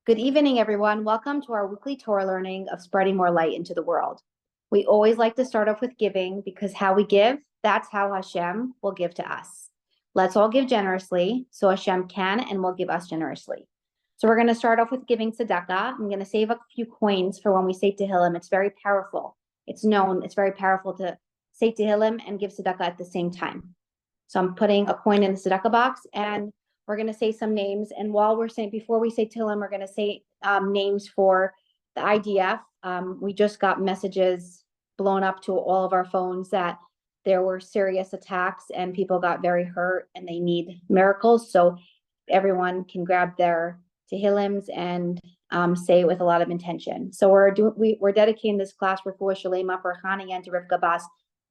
Good evening, everyone. Welcome to our weekly Torah learning of spreading more light into the world. We always like to start off with giving because how we give, that's how Hashem will give to us. Let's all give generously so Hashem can and will give us generously. So we're going to start off with giving tzedakah. I'm going to save a few coins for when we say Tehillim. It's very powerful. It's very powerful to say Tehillim and give tzedakah at the same time. So I'm putting a coin in the tzedakah box, and we're going to say some names. And before we say Tehillim, we're going to say names for the IDF. We just got messages blown up to all of our phones that there were serious attacks and people got very hurt and they need miracles. So everyone can grab their Tehillims and say it with a lot of intention. So we're dedicating this class for Shalema for Chana and to Rivka Bas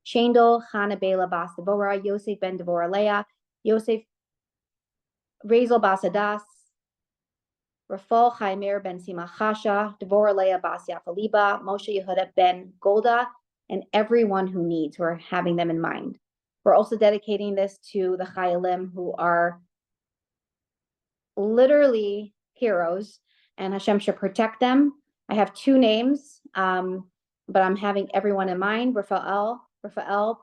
Shandel, Chana Bela Bas Devorah, Yosef ben Devorah Leah, Yosef Razel Bas Adas, Rafal Chaimer ben Sima Chasha, Devorah Leah Bas Yafaliba, Moshe Yehuda ben Golda, and everyone who needs, who are having them in mind. We're also dedicating this to the Chayalim, who are literally heroes, and Hashem should protect them. I have two names, but I'm having everyone in mind: Rafael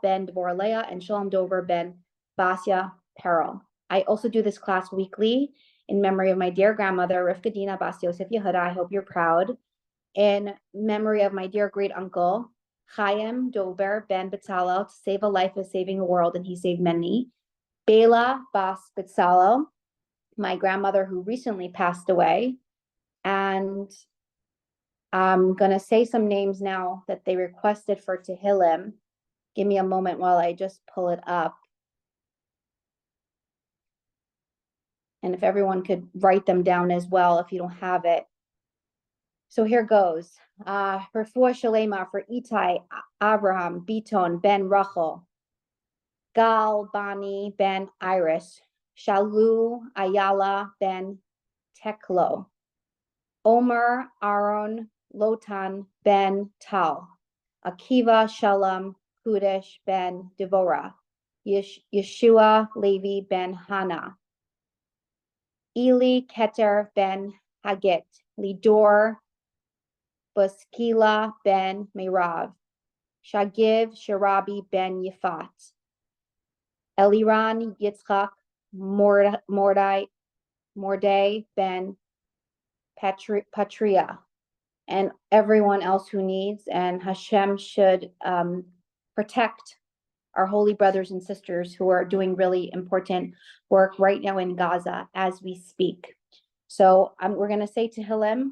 ben Devorah Leah and Shalom Dover ben Basya Perel. I also do this class weekly in memory of my dear grandmother, Rivka Dina Bas Yosef Yehuda. I hope you're proud. In memory of my dear great uncle, Chaim Dover ben Betzalel. To save a life is saving a world, and he saved many. Bela Bas Betzalel, my grandmother who recently passed away. And I'm going to say some names now that they requested for Tehillim. Give me a moment while I just pull it up. And if everyone could write them down as well, if you don't have it. So here goes. For Shalema, for Itai, Abraham, Biton, Ben Rachel, Gal, Bani, Ben Iris, Shalu, Ayala, Ben Teklo, Omer, Aaron, Lotan, Ben Tal, Akiva, Shalom, Kudesh, Ben Devorah, Yeshua, Levi, Ben Hana, Eli, Keter, Ben Hagit, Lidor, Buskila, Ben Merav, Shagiv, Sharabi, Ben Yifat, Eliran, Yitzchak, Mordai, Ben Patria, and everyone else who needs. And Hashem should protect our holy brothers and sisters who are doing really important work right now in Gaza as we speak. So we're going to say Tehillim.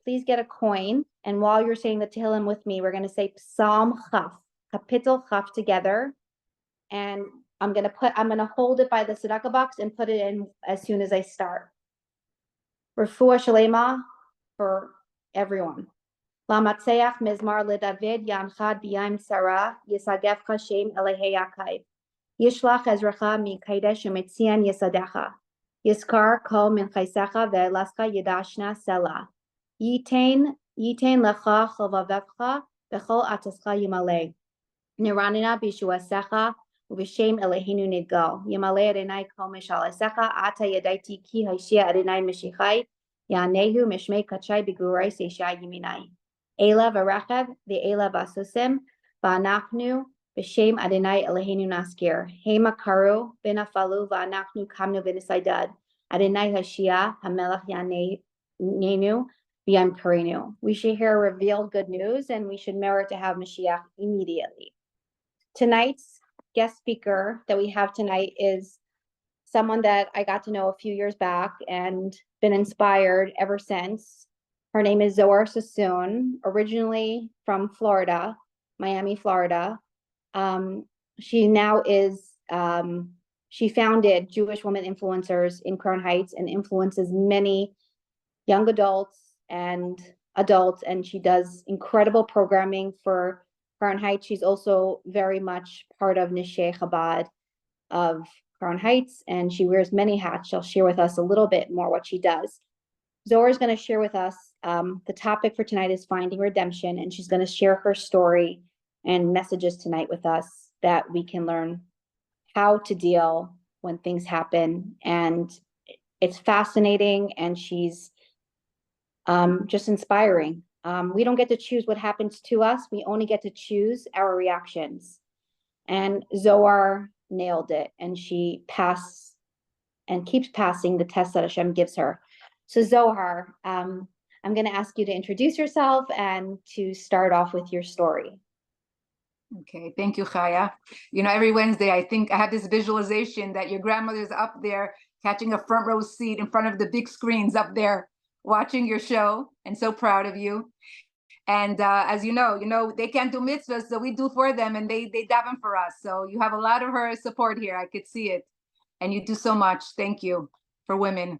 Please get a coin. And while you're saying the Tehillim with me, we're going to say Psalm Chaf, Kapitel Chaf together. And I'm going to hold it by the tzedakah box and put it in as soon as I start. Refuah Shalema for everyone. Lamatseach Mizmar LeDavid Yanchad B'Yam Sarah Yisagefcha Shem Elehei Yaakov Yishlach Ezracha Mikaidesh Umetzian Yisadecha Yiskar Kol Min Chaisecha Ve'elaska Yidashna Sela Yitain Lecha Chovavevcha Bechol Atascha Yimalei Niranina Bishuasecha Ubishem Elohenu Nidgal Yimalei Adonai Kol Mishalesecha Ata Yadaiti Ki Hashia Adonai Mishichai Yanehu Mishmei Kachai Bigurai Seishai Yiminai Ela v'rachav ve'ela basusim v'anachnu b'shem Adonai Eloheinu naskir. Hema karu v'nafalu v'anachnu kamnu v'nisaydad. Adonai Hashia hamelach yanenu v'yam karenu. We should hear revealed good news, and we should merit to have Mashiach immediately. Tonight's guest speaker that we have tonight is someone that I got to know a few years back and been inspired ever since. Her name is Zohar Sasson, originally from Florida, Miami, Florida. She now is, she founded Jewish Women Influencers in Crown Heights and influences many young adults, and she does incredible programming for Crown Heights. She's also very much part of Nishei Chabad of Crown Heights, and she wears many hats. She'll share with us a little bit more what she does. Zohar is going to share with us, the topic for tonight is finding redemption, and she's going to share her story and messages tonight with us that we can learn how to deal when things happen. And it's fascinating, and she's just inspiring. We don't get to choose what happens to us. We only get to choose our reactions. And Zohar nailed it, and she passed and keeps passing the test that Hashem gives her. So Zohar, I'm going to ask you to introduce yourself and to start off with your story. Okay, thank you, Chaya. You know, every Wednesday, I think I have this visualization that your grandmother's up there catching a front row seat in front of the big screens up there watching your show, and so proud of you. And as you know, they can't do mitzvahs, so we do for them, and they daven for us. So you have a lot of her support here. I could see it, and you do so much. Thank you for women.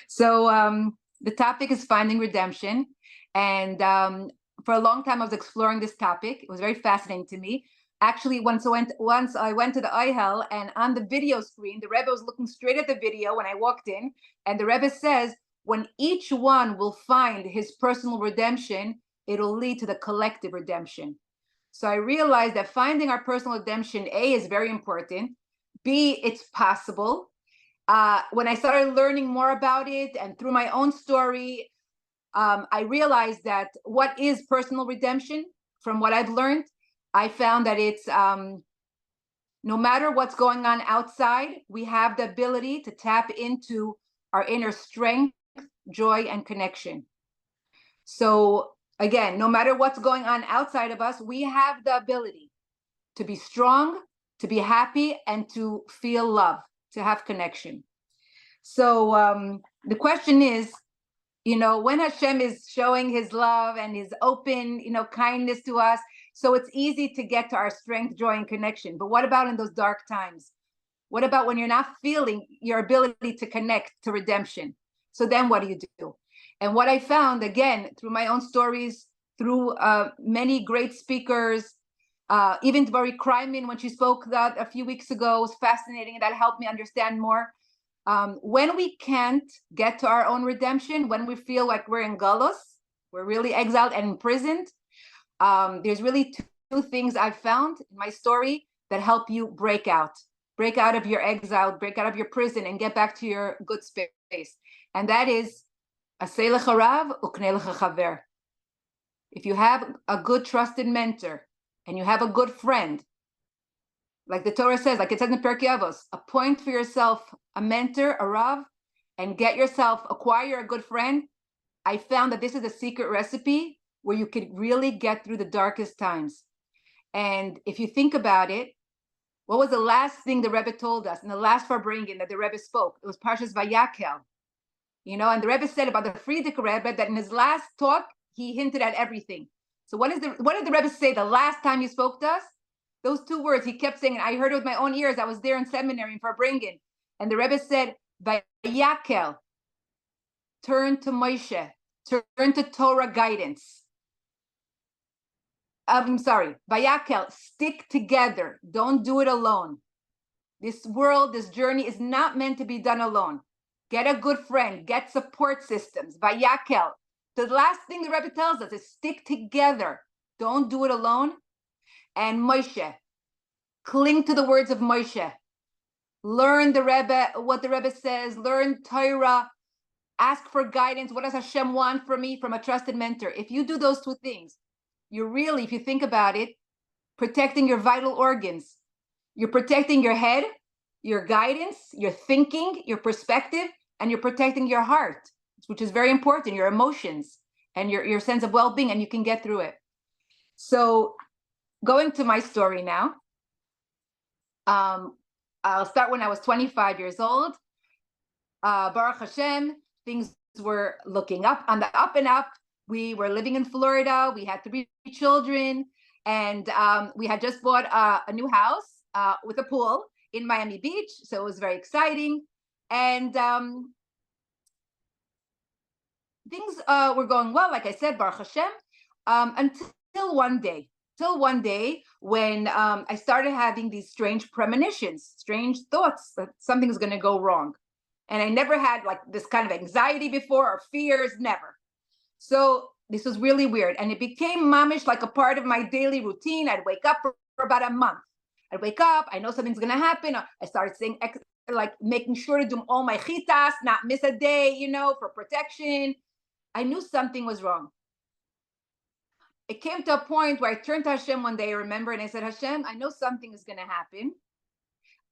So the topic is finding redemption, and for a long time I was exploring this topic. It was very fascinating to me. Actually, once I went to the Ihel, and on the video screen, the Rebbe was looking straight at the video when I walked in, and the Rebbe says, when each one will find his personal redemption, it'll lead to the collective redemption. So I realized that finding our personal redemption, A, is very important. B, it's possible. When I started learning more about it and through my own story, I realized that what is personal redemption, from what I've learned, I found that it's no matter what's going on outside, we have the ability to tap into our inner strength, joy, and connection. So again, no matter what's going on outside of us, we have the ability to be strong, to be happy, and to feel love, to have connection. So the question is, when Hashem is showing his love and his open, kindness to us, so it's easy to get to our strength, joy, and connection. But what about in those dark times? What about when you're not feeling your ability to connect to redemption? So then what do you do? And what I found, again, through my own stories, through many great speakers, even Dvari Kreiman, when she spoke that a few weeks ago, was fascinating, and that helped me understand more. When we can't get to our own redemption, when we feel like we're in galus, we're really exiled and imprisoned, there's really two things I've found in my story that help you break out of your exile, break out of your prison, and get back to your good space. And that is, aseh lecha rav uknei lecha chaver. If you have a good trusted mentor and you have a good friend, like the Torah says, like it says in Pirkei Avos, appoint for yourself a mentor, a rav, and acquire a good friend. I found that this is a secret recipe where you could really get through the darkest times. And if you think about it, what was the last thing the Rebbe told us in the last Farbrengen that the Rebbe spoke? It was Parshas Vayakel. And the Rebbe said about the Frierdiker Rebbe that in his last talk, he hinted at everything. So what did the Rebbe say the last time he spoke to us? Those two words he kept saying, and I heard it with my own ears. I was there in seminary in Farbrengen. And the Rebbe said, Vayakel, turn to Moshe, turn to Torah guidance. I'm sorry, Vayakel, stick together. Don't do it alone. This world, this journey is not meant to be done alone. Get a good friend, get support systems. Vayakel. The last thing the Rebbe tells us is stick together. Don't do it alone. And Moshe, cling to the words of Moshe. Learn the Rebbe, what the Rebbe says, learn Torah, ask for guidance. What does Hashem want from me, from a trusted mentor? If you do those two things, you're really, if you think about it, protecting your vital organs. You're protecting your head, your guidance, your thinking, your perspective, and you're protecting your heart, which is very important, your emotions and your sense of well-being, and you can get through it. So going to my story now, I'll start when I was 25 years old. Baruch Hashem, things were looking up, on the up and up. We were living in Florida. We had 3 children, and we had just bought a new house with a pool in Miami Beach. So it was very exciting. And things were going well, like I said, Baruch Hashem, until one day when I started having these strange premonitions, strange thoughts that something's going to go wrong. And I never had like this kind of anxiety before, or fears, never. So this was really weird. And it became mamish, like a part of my daily routine. I'd wake up for about a month. I'd wake up, I know something's going to happen. I started saying, like making sure to do all my chitas, not miss a day, for protection. I knew something was wrong. It came to a point where I turned to Hashem one day, I remember, and I said, Hashem, I know something is going to happen.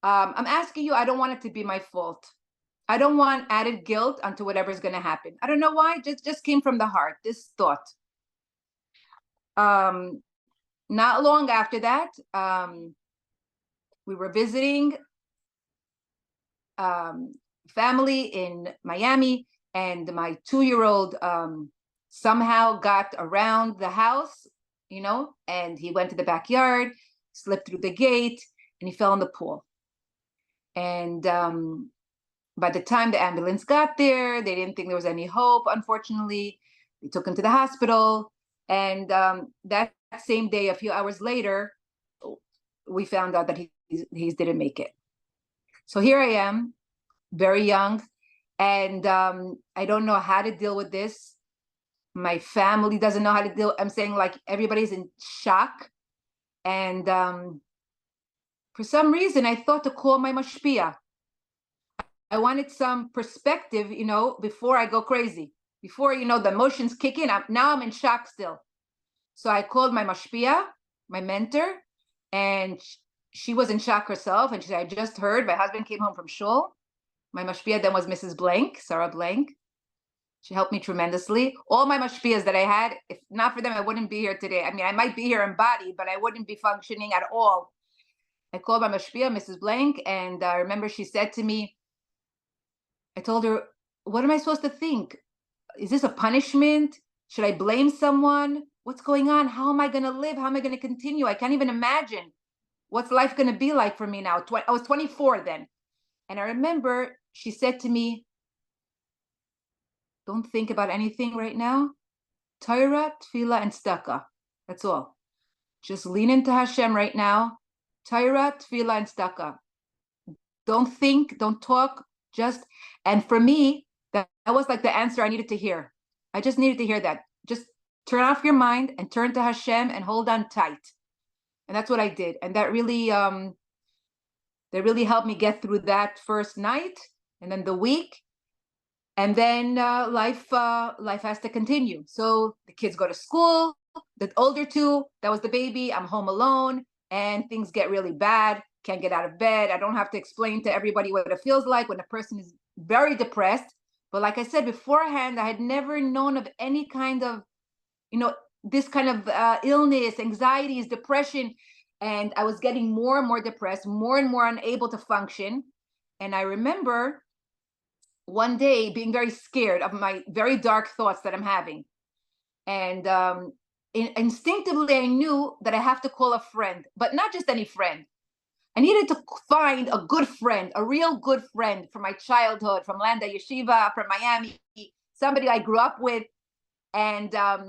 I'm asking you, I don't want it to be my fault. I don't want added guilt onto whatever's going to happen. I don't know why, just came from the heart, this thought. Not long after that, we were visiting family in Miami, and my 2-year-old somehow got around the house, and he went to the backyard, slipped through the gate, and he fell in the pool. And by the time the ambulance got there, they didn't think there was any hope, unfortunately. They took him to the hospital. And that same day, a few hours later, we found out that he didn't make it. So here I am, very young, and I don't know how to deal with this. My family doesn't know how to deal. I'm saying, like, everybody's in shock. And for some reason, I thought to call my mashpia. I wanted some perspective, before I go crazy, before, the emotions kick in. Now I'm in shock still. So I called my mashpia, my mentor, and she was in shock herself. And she said, I just heard my husband came home from shul. My mashpia then was Mrs. Blank, Sarah Blank. She helped me tremendously. All my mashpiyas that I had, if not for them, I wouldn't be here today. I mean, I might be here in body, but I wouldn't be functioning at all. I called my mashpia, Mrs. Blank, and I remember she said to me, I told her, what am I supposed to think? Is this a punishment? Should I blame someone? What's going on? How am I going to live? How am I going to continue? I can't even imagine what's life going to be like for me now. I was 24 then. And I remember she said to me, don't think about anything right now. Torah, tefillah, and tzedakah. That's all. Just lean into Hashem right now. Torah, tefillah, and tzedakah. Don't think, don't talk, and for me, that was like the answer I needed to hear. I just needed to hear that. Just turn off your mind and turn to Hashem and hold on tight. And that's what I did. And that really helped me get through that first night, and then the week. And then life has to continue. So the kids go to school, the older two, that was the baby, I'm home alone, and things get really bad. Can't get out of bed. I don't have to explain to everybody what it feels like when a person is very depressed. But like I said beforehand, I had never known of any kind of, this kind of illness, anxieties, depression. And I was getting more and more depressed, more and more unable to function. And I remember one day being very scared of my very dark thoughts that I'm having. And instinctively, I knew that I have to call a friend, but not just any friend. I needed to find a good friend, a real good friend from my childhood, from Landa Yeshiva, from Miami, somebody I grew up with. And I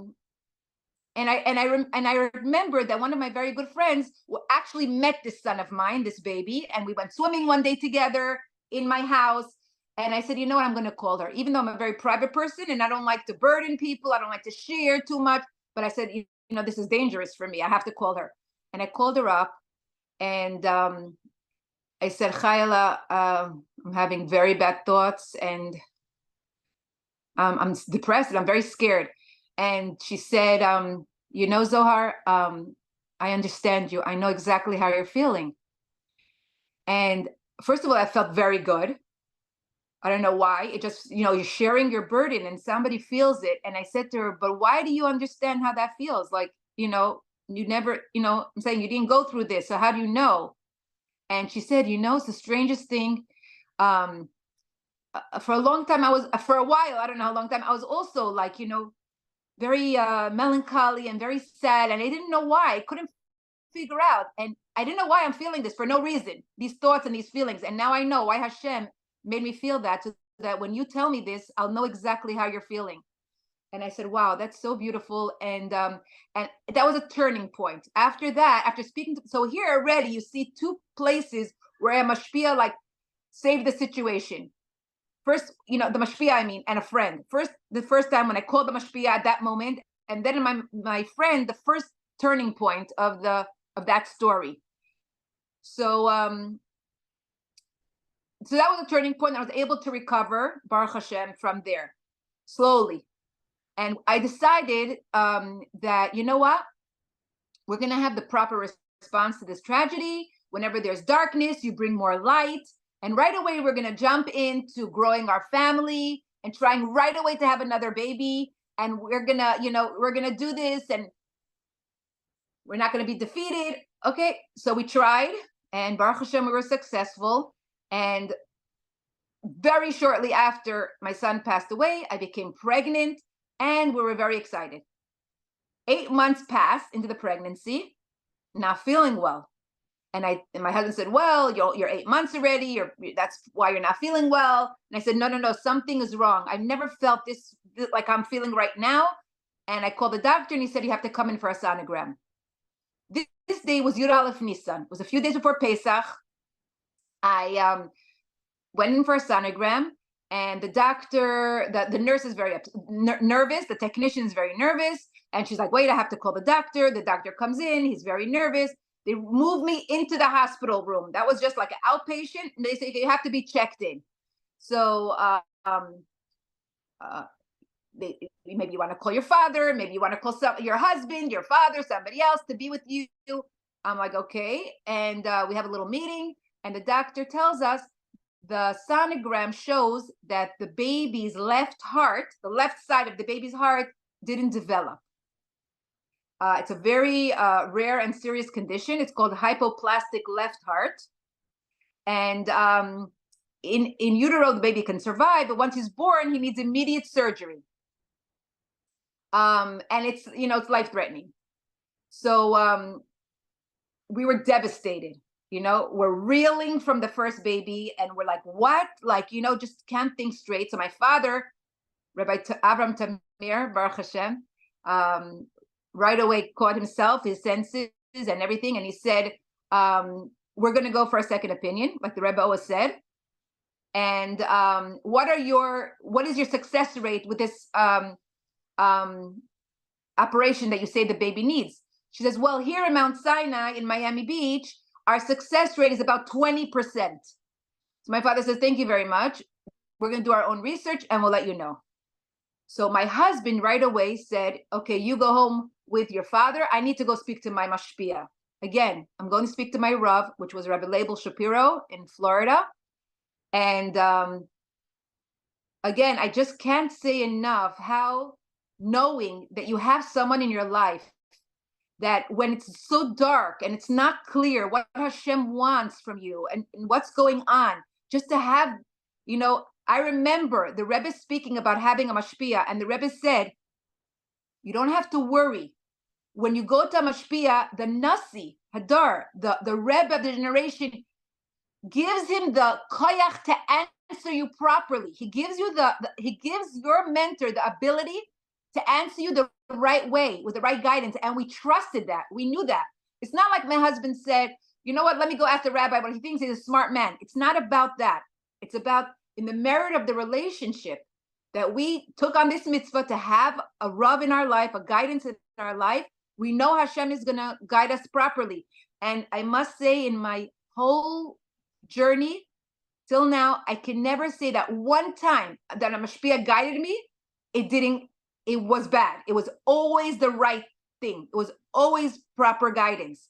remember that one of my very good friends actually met this son of mine, this baby, and we went swimming one day together in my house. And I said, you know what, I'm going to call her, even though I'm a very private person and I don't like to burden people. I don't like to share too much. But I said, this is dangerous for me. I have to call her. And I called her up, and I said, Chayla, I'm having very bad thoughts, and I'm depressed and I'm very scared. And she said, Zohar, I understand you. I know exactly how you're feeling. And first of all, I felt very good. I don't know why. It just, you're sharing your burden and somebody feels it. And I said to her, but why do you understand how that feels? Like, you never, I'm saying you didn't go through this. So how do you know? And she said, it's the strangest thing. For a long time, for a while, I don't know how long time, I was also like, very melancholy and very sad. And I didn't know why. I couldn't figure out. And I didn't know why I'm feeling this for no reason, these thoughts and these feelings. And now I know why Hashem made me feel that, so that when you tell me this, I'll know exactly how you're feeling. And I said, wow, that's so beautiful. And that was a turning point. After that, after speaking so here already, you see two places where a mashpia like saved the situation. First, the mashpia, and a friend. The first time when I called the mashpia at that moment, and then my friend, the first turning point of that story. So that was a turning point. I was able to recover, Baruch Hashem, from there, slowly. And I decided that, you know what? We're going to have the proper response to this tragedy. Whenever there's darkness, you bring more light. And right away, we're going to jump into growing our family and trying right away to have another baby. And we're going to, we're going to do this and we're not going to be defeated. Okay. So we tried, and Baruch Hashem, we were successful. And very shortly after my son passed away, I became pregnant, and we were very excited. 8 months passed into the pregnancy, not feeling well. And my husband said, well, you're 8 months already. That's why you're not feeling well. And I said, no, something is wrong. I've never felt this like I'm feeling right now. And I called the doctor, and he said, you have to come in for a sonogram. This day was Yud Aleph Nisan. It was a few days before Pesach. I went in for a sonogram, and the doctor, the nurse is very nervous. The technician is very nervous. And she's like, wait, I have to call the doctor. The doctor comes in. He's very nervous. They moved me into the hospital room. That was just like an outpatient. And they say, you have to be checked in. So maybe you want to call your father. Maybe you want to call your husband, your father, somebody else to be with you. I'm like, okay. And we have a little meeting. And the doctor tells us the sonogram shows that the baby's left heart, the left side of the baby's heart, didn't develop. It's a very rare and serious condition. It's called hypoplastic left heart. And in utero, the baby can survive, but once he's born, he needs immediate surgery. And it's, it's life-threatening. So we were devastated. We're reeling from the first baby, and we're like, what? Like, just can't think straight. So my father, Rabbi Avram Tamir, Baruch Hashem, right away caught himself, his senses and everything. And he said, we're going to go for a second opinion, like the Rebbe always said. And what is your success rate with this operation that you say the baby needs? She says, well, here in Mount Sinai in Miami Beach, our success rate is about 20%. So my father says, thank you very much. We're going to do our own research, and we'll let you know. So my husband right away said, okay, you go home with your father. I need to go speak to my mashpia. Again, I'm going to speak to my Rav, which was Rabbi Label Shapiro in Florida. And again, I just can't say enough how knowing that you have someone in your life that when it's so dark and it's not clear what Hashem wants from you and what's going on, just to have, I remember the Rebbe speaking about having a mashpia, and the Rebbe said, you don't have to worry. When you go to a mashpia, the Nasi, Hadar, the Rebbe of the generation, gives him the koyach to answer you properly. He gives you he gives your mentor the ability to answer you the right way with the right guidance. And we trusted that. We knew that. It's not like my husband said, you know what, let me go ask the rabbi, but he thinks he's a smart man. It's not about that. It's about in the merit of the relationship that we took on this mitzvah to have a Rav in our life, a guidance in our life. We know Hashem is going to guide us properly. And I must say, in my whole journey till now, I can never say that one time that a mashpia guided me, it was bad. It was always the right thing. It was always proper guidance.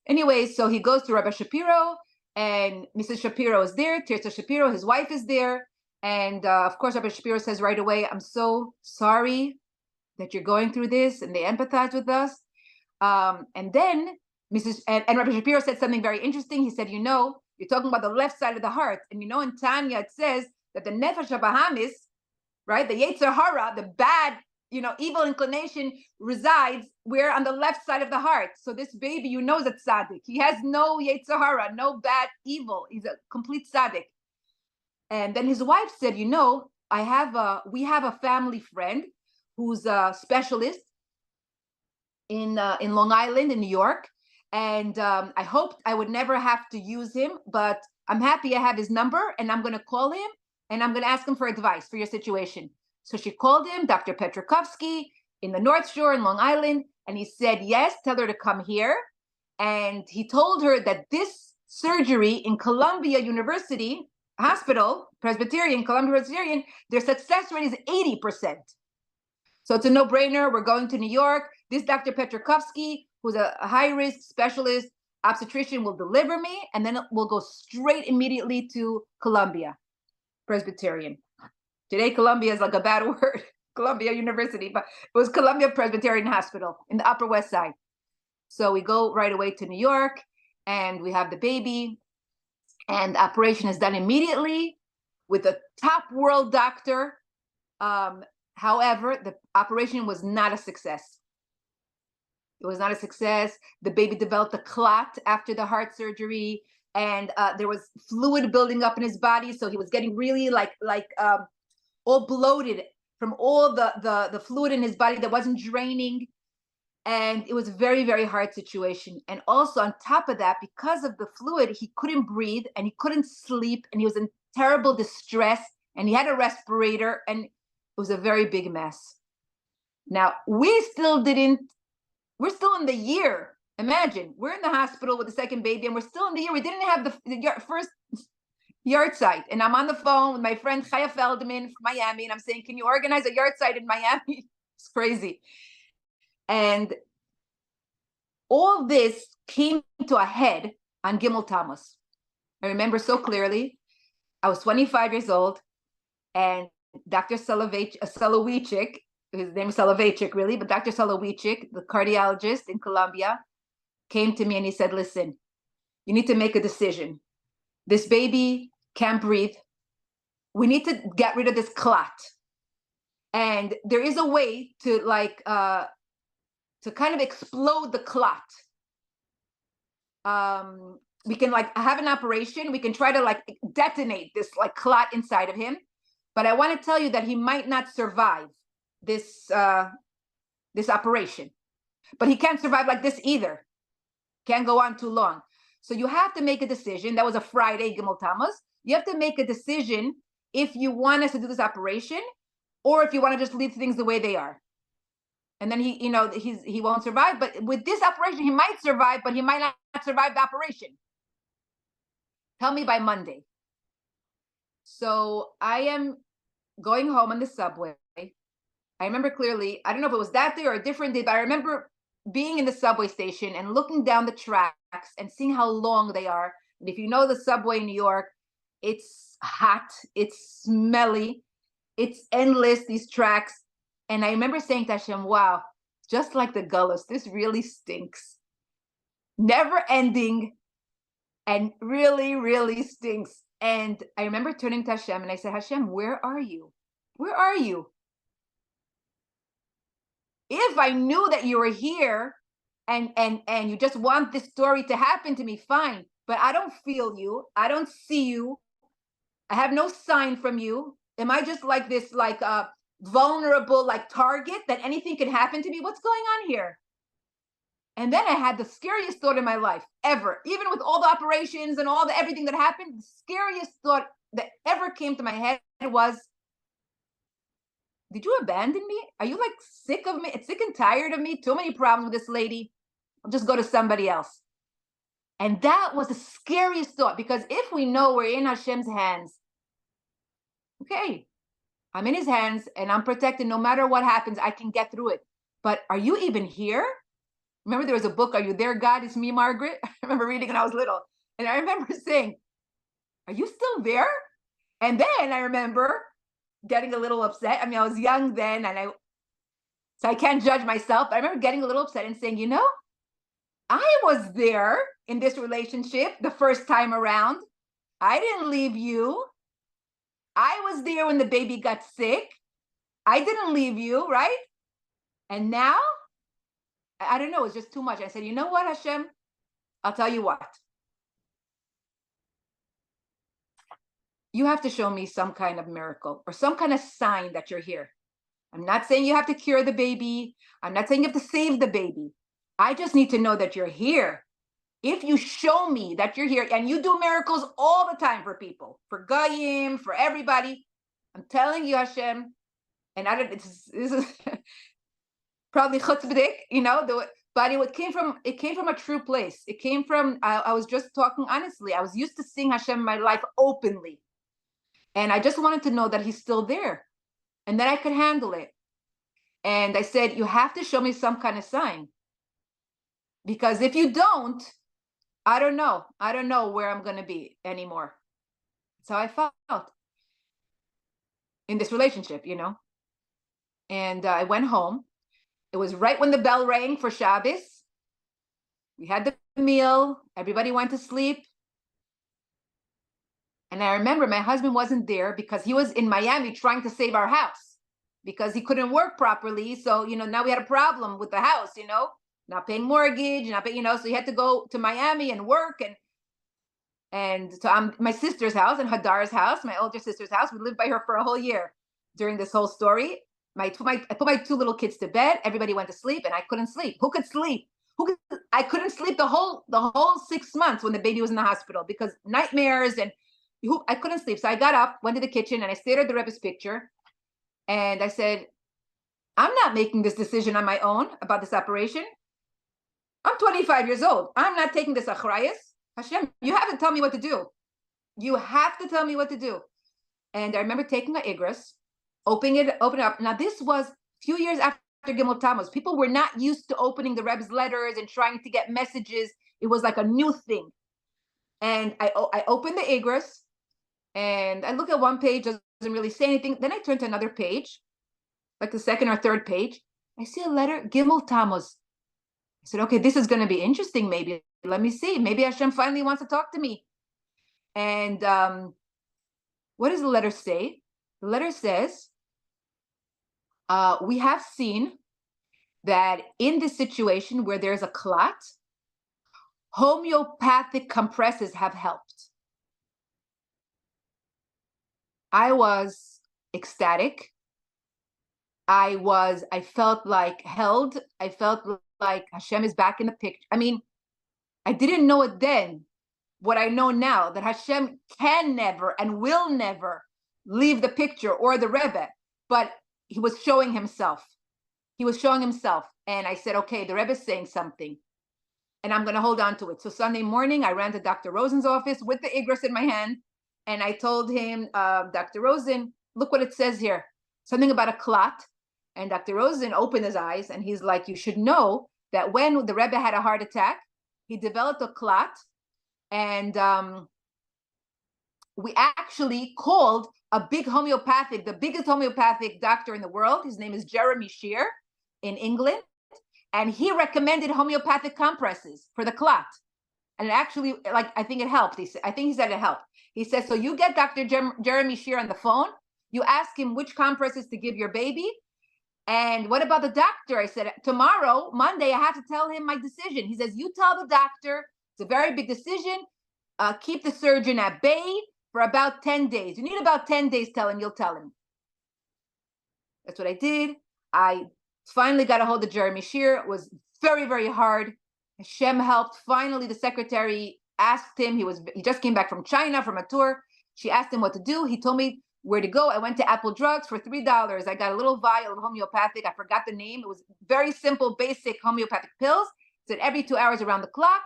Anyway, so he goes to Rabbi Shapiro, and Mrs. Shapiro is there. Tirza Shapiro, his wife, is there. And of course, Rabbi Shapiro says right away, I'm so sorry that you're going through this, and they empathize with us. And then and Rabbi Shapiro said something very interesting. He said, you're talking about the left side of the heart. And in Tanya, it says that the nefesh habahamis, right, the Yetzer Hara, the bad, evil inclination resides where on the left side of the heart. So this baby, is a tzaddik. He has no Yetzer Hara, no bad evil. He's a complete tzaddik. And then his wife said, we have a family friend who's a specialist in Long Island in New York. And I hoped I would never have to use him, but I'm happy I have his number, and I'm going to call him, and I'm going to ask him for advice for your situation. So she called him, Dr. Petrakovsky, in the North Shore in Long Island, and he said, yes, tell her to come here. And he told her that this surgery in Columbia University hospital, Presbyterian, Columbia Presbyterian, their success rate is 80%. So it's a no-brainer. We're going to New York. This Dr. Petrakovsky, who's a high-risk specialist obstetrician, will deliver me, and then we'll go straight immediately to Columbia Presbyterian. Today, Columbia is like a bad word, Columbia University, but it was Columbia Presbyterian Hospital in the Upper West Side. So we go right away to New York, and we have the baby, and the operation is done immediately with a top world doctor. However, the operation was not a success. It was not a success. The baby developed a clot after the heart surgery, and there was fluid building up in his body. So he was getting really all bloated from all the fluid in his body that wasn't draining. And it was a very, very hard situation. And also on top of that, because of the fluid, he couldn't breathe and he couldn't sleep, and he was in terrible distress, and he had a respirator, and it was a very big mess. Now, we're still in the year. Imagine, we're in the hospital with the second baby, and we're still in the year. We didn't have the first yard site. And I'm on the phone with my friend Chaya Feldman from Miami, and I'm saying, can you organize a yard site in Miami? It's crazy. And all this came to a head on Gimel Tammuz. I remember so clearly. I was 25 years old, and Dr. Soloveitchik, his name is Soloveitchik really, but Dr. Soloveitchik, the cardiologist in Columbia, came to me and he said, listen, you need to make a decision. This baby can't breathe. We need to get rid of this clot. And there is a way to kind of explode the clot. We can have an operation. We can try to detonate this clot inside of him. But I want to tell you that he might not survive this operation. But he can't survive like this either. Can't go on too long. So you have to make a decision. That was a Friday, Gimel Tammuz. You have to make a decision if you want us to do this operation, or if you want to just leave things the way they are. And then he won't survive. But with this operation, he might survive, but he might not survive the operation. Tell me by Monday. So I am going home on the subway. I remember clearly, I don't know if it was that day or a different day, but I remember being in the subway station and looking down the tracks and seeing how long they are. And if you know the subway in New York, it's hot, it's smelly, it's endless, these tracks. And I remember saying to Hashem, wow, just like the gullus, this really stinks. Never ending, and really, really stinks. And I remember turning to Hashem and I said, Hashem, where are you? Where are you? If I knew that you were here and you just want this story to happen to me, fine. But I don't feel you. I don't see you. I have no sign from you. Am I just like this, vulnerable, target that anything can happen to me? What's going on here? And then I had the scariest thought in my life ever, even with all the operations and everything that happened. The scariest thought that ever came to my head was, did you abandon me? Are you sick of me? Sick and tired of me? Too many problems with this lady? I'll just go to somebody else. And that was the scariest thought, because if we know we're in Hashem's hands, okay, I'm in his hands and I'm protected. No matter what happens, I can get through it. But are you even here? Remember there was a book, Are You There, God? It's Me, Margaret. I remember reading when I was little. And I remember saying, are you still there? And then I remember getting a little upset. I mean, I was young then, so I can't judge myself. I remember getting a little upset and saying, I was there in this relationship the first time around. I didn't leave you. I was there when the baby got sick. I didn't leave you, right? And now, I don't know, it's just too much. I said, you know what, Hashem? I'll tell you what. You have to show me some kind of miracle or some kind of sign that you're here. I'm not saying you have to cure the baby. I'm not saying you have to save the baby. I just need to know that you're here. If you show me that you're here, and you do miracles all the time for people, for Goyim, for everybody, I'm telling you, Hashem, and this is probably chutzpahdik, but it came from a true place. It came from, I was just talking honestly. I was used to seeing Hashem in my life openly. And I just wanted to know that he's still there and that I could handle it. And I said, you have to show me some kind of sign. Because if you don't, I don't know. I don't know where I'm going to be anymore. That's how I felt in this relationship, you know. And I went home. It was right when the bell rang for Shabbos. We had the meal. Everybody went to sleep. And I remember my husband wasn't there because he was in Miami trying to save our house because he couldn't work properly. So, you know, now we had a problem with the house, you know, not paying mortgage, not paying, you know, so he had to go to Miami and work. And to my sister's house and Hadar's house, my older sister's house. We lived by her for a whole year during this whole story. I put my two little kids to bed. Everybody went to sleep, and I couldn't sleep. Who could sleep? I couldn't sleep the whole 6 months when the baby was in the hospital because nightmares and I couldn't sleep. So I got up, went to the kitchen, and I stared at the Rebbe's picture, and I said, "I'm not making this decision on my own about this operation. I'm 25 years old. I'm not taking this achrayas. Hashem, you have to tell me what to do. You have to tell me what to do." And I remember taking an igros, opening it up. Now, this was a few years after Gimel Tammuz. People were not used to opening the Rebbe's letters and trying to get messages. It was like a new thing. And I opened the igros, and I look at one page, doesn't really say anything. Then I turn to another page, like the second or third page. I see a letter, Gimel Tammuz. I said, okay, this is going to be interesting, maybe. Let me see. Maybe Hashem finally wants to talk to me. And what does the letter say? The letter says, we have seen that in this situation where there's a clot, homeopathic compresses have helped. I was ecstatic. I felt like held. I felt like Hashem is back in the picture. I mean, I didn't know it then. What I know now, that Hashem can never and will never leave the picture or the Rebbe, but he was showing himself. He was showing himself. And I said, okay, the Rebbe is saying something, and I'm going to hold on to it. So Sunday morning, I ran to Dr. Rosen's office with the igros in my hand, and I told him, Dr. Rosen, look what it says here. Something about a clot. And Dr. Rosen opened his eyes, and he's like, you should know that when the Rebbe had a heart attack, he developed a clot. And we actually called the biggest homeopathic doctor in the world. His name is Jeremy Shear in England. And he recommended homeopathic compresses for the clot. And it actually, I think it helped. I think he said it helped. He said, so you get Dr. Jeremy Shear on the phone. You ask him which compresses to give your baby. And what about the doctor? I said, tomorrow, Monday, I have to tell him my decision. He says, you tell the doctor. It's a very big decision. Keep the surgeon at bay for about 10 days. You need about 10 days, you'll tell him. That's what I did. I finally got a hold of Jeremy Shear. It was very, very hard. Hashem helped. Finally, the secretary asked him. He just came back from China from a tour. She asked him what to do. He told me where to go. I went to Apple Drugs for $3. I got a little vial of homeopathic. I forgot the name. It was very simple, basic homeopathic pills. It said every 2 hours around the clock,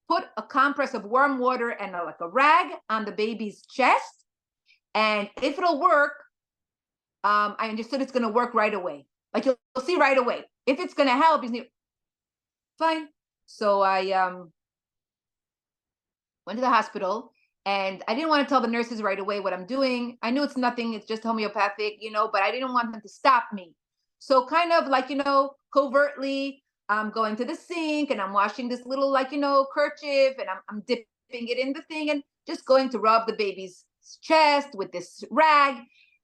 put a compress of warm water and like a rag on the baby's chest. And if it'll work, I understood it's going to work right away. Like you'll see right away. If it's going to help, fine. So I went to the hospital, and I didn't want to tell the nurses right away what I'm doing. I knew it's nothing. It's just homeopathic, but I didn't want them to stop me. So kind of covertly, I'm going to the sink, and I'm washing this little kerchief, and I'm dipping it in the thing and just going to rub the baby's chest with this rag.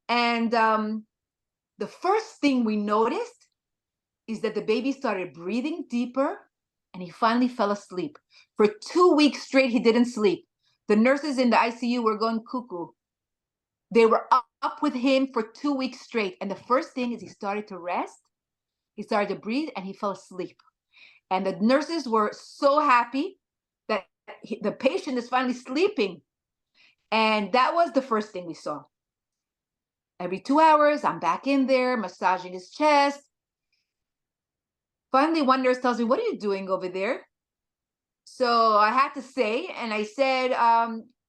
And the first thing we noticed is that the baby started breathing deeper, and he finally fell asleep. For 2 weeks straight, he didn't sleep. The nurses in the ICU were going cuckoo. They were up with him for 2 weeks straight. And the first thing is he started to rest. He started to breathe, and he fell asleep. And the nurses were so happy that the patient is finally sleeping. And that was the first thing we saw. Every 2 hours, I'm back in there, massaging his chest. Finally, one nurse tells me, what are you doing over there? So I had to say, and I said,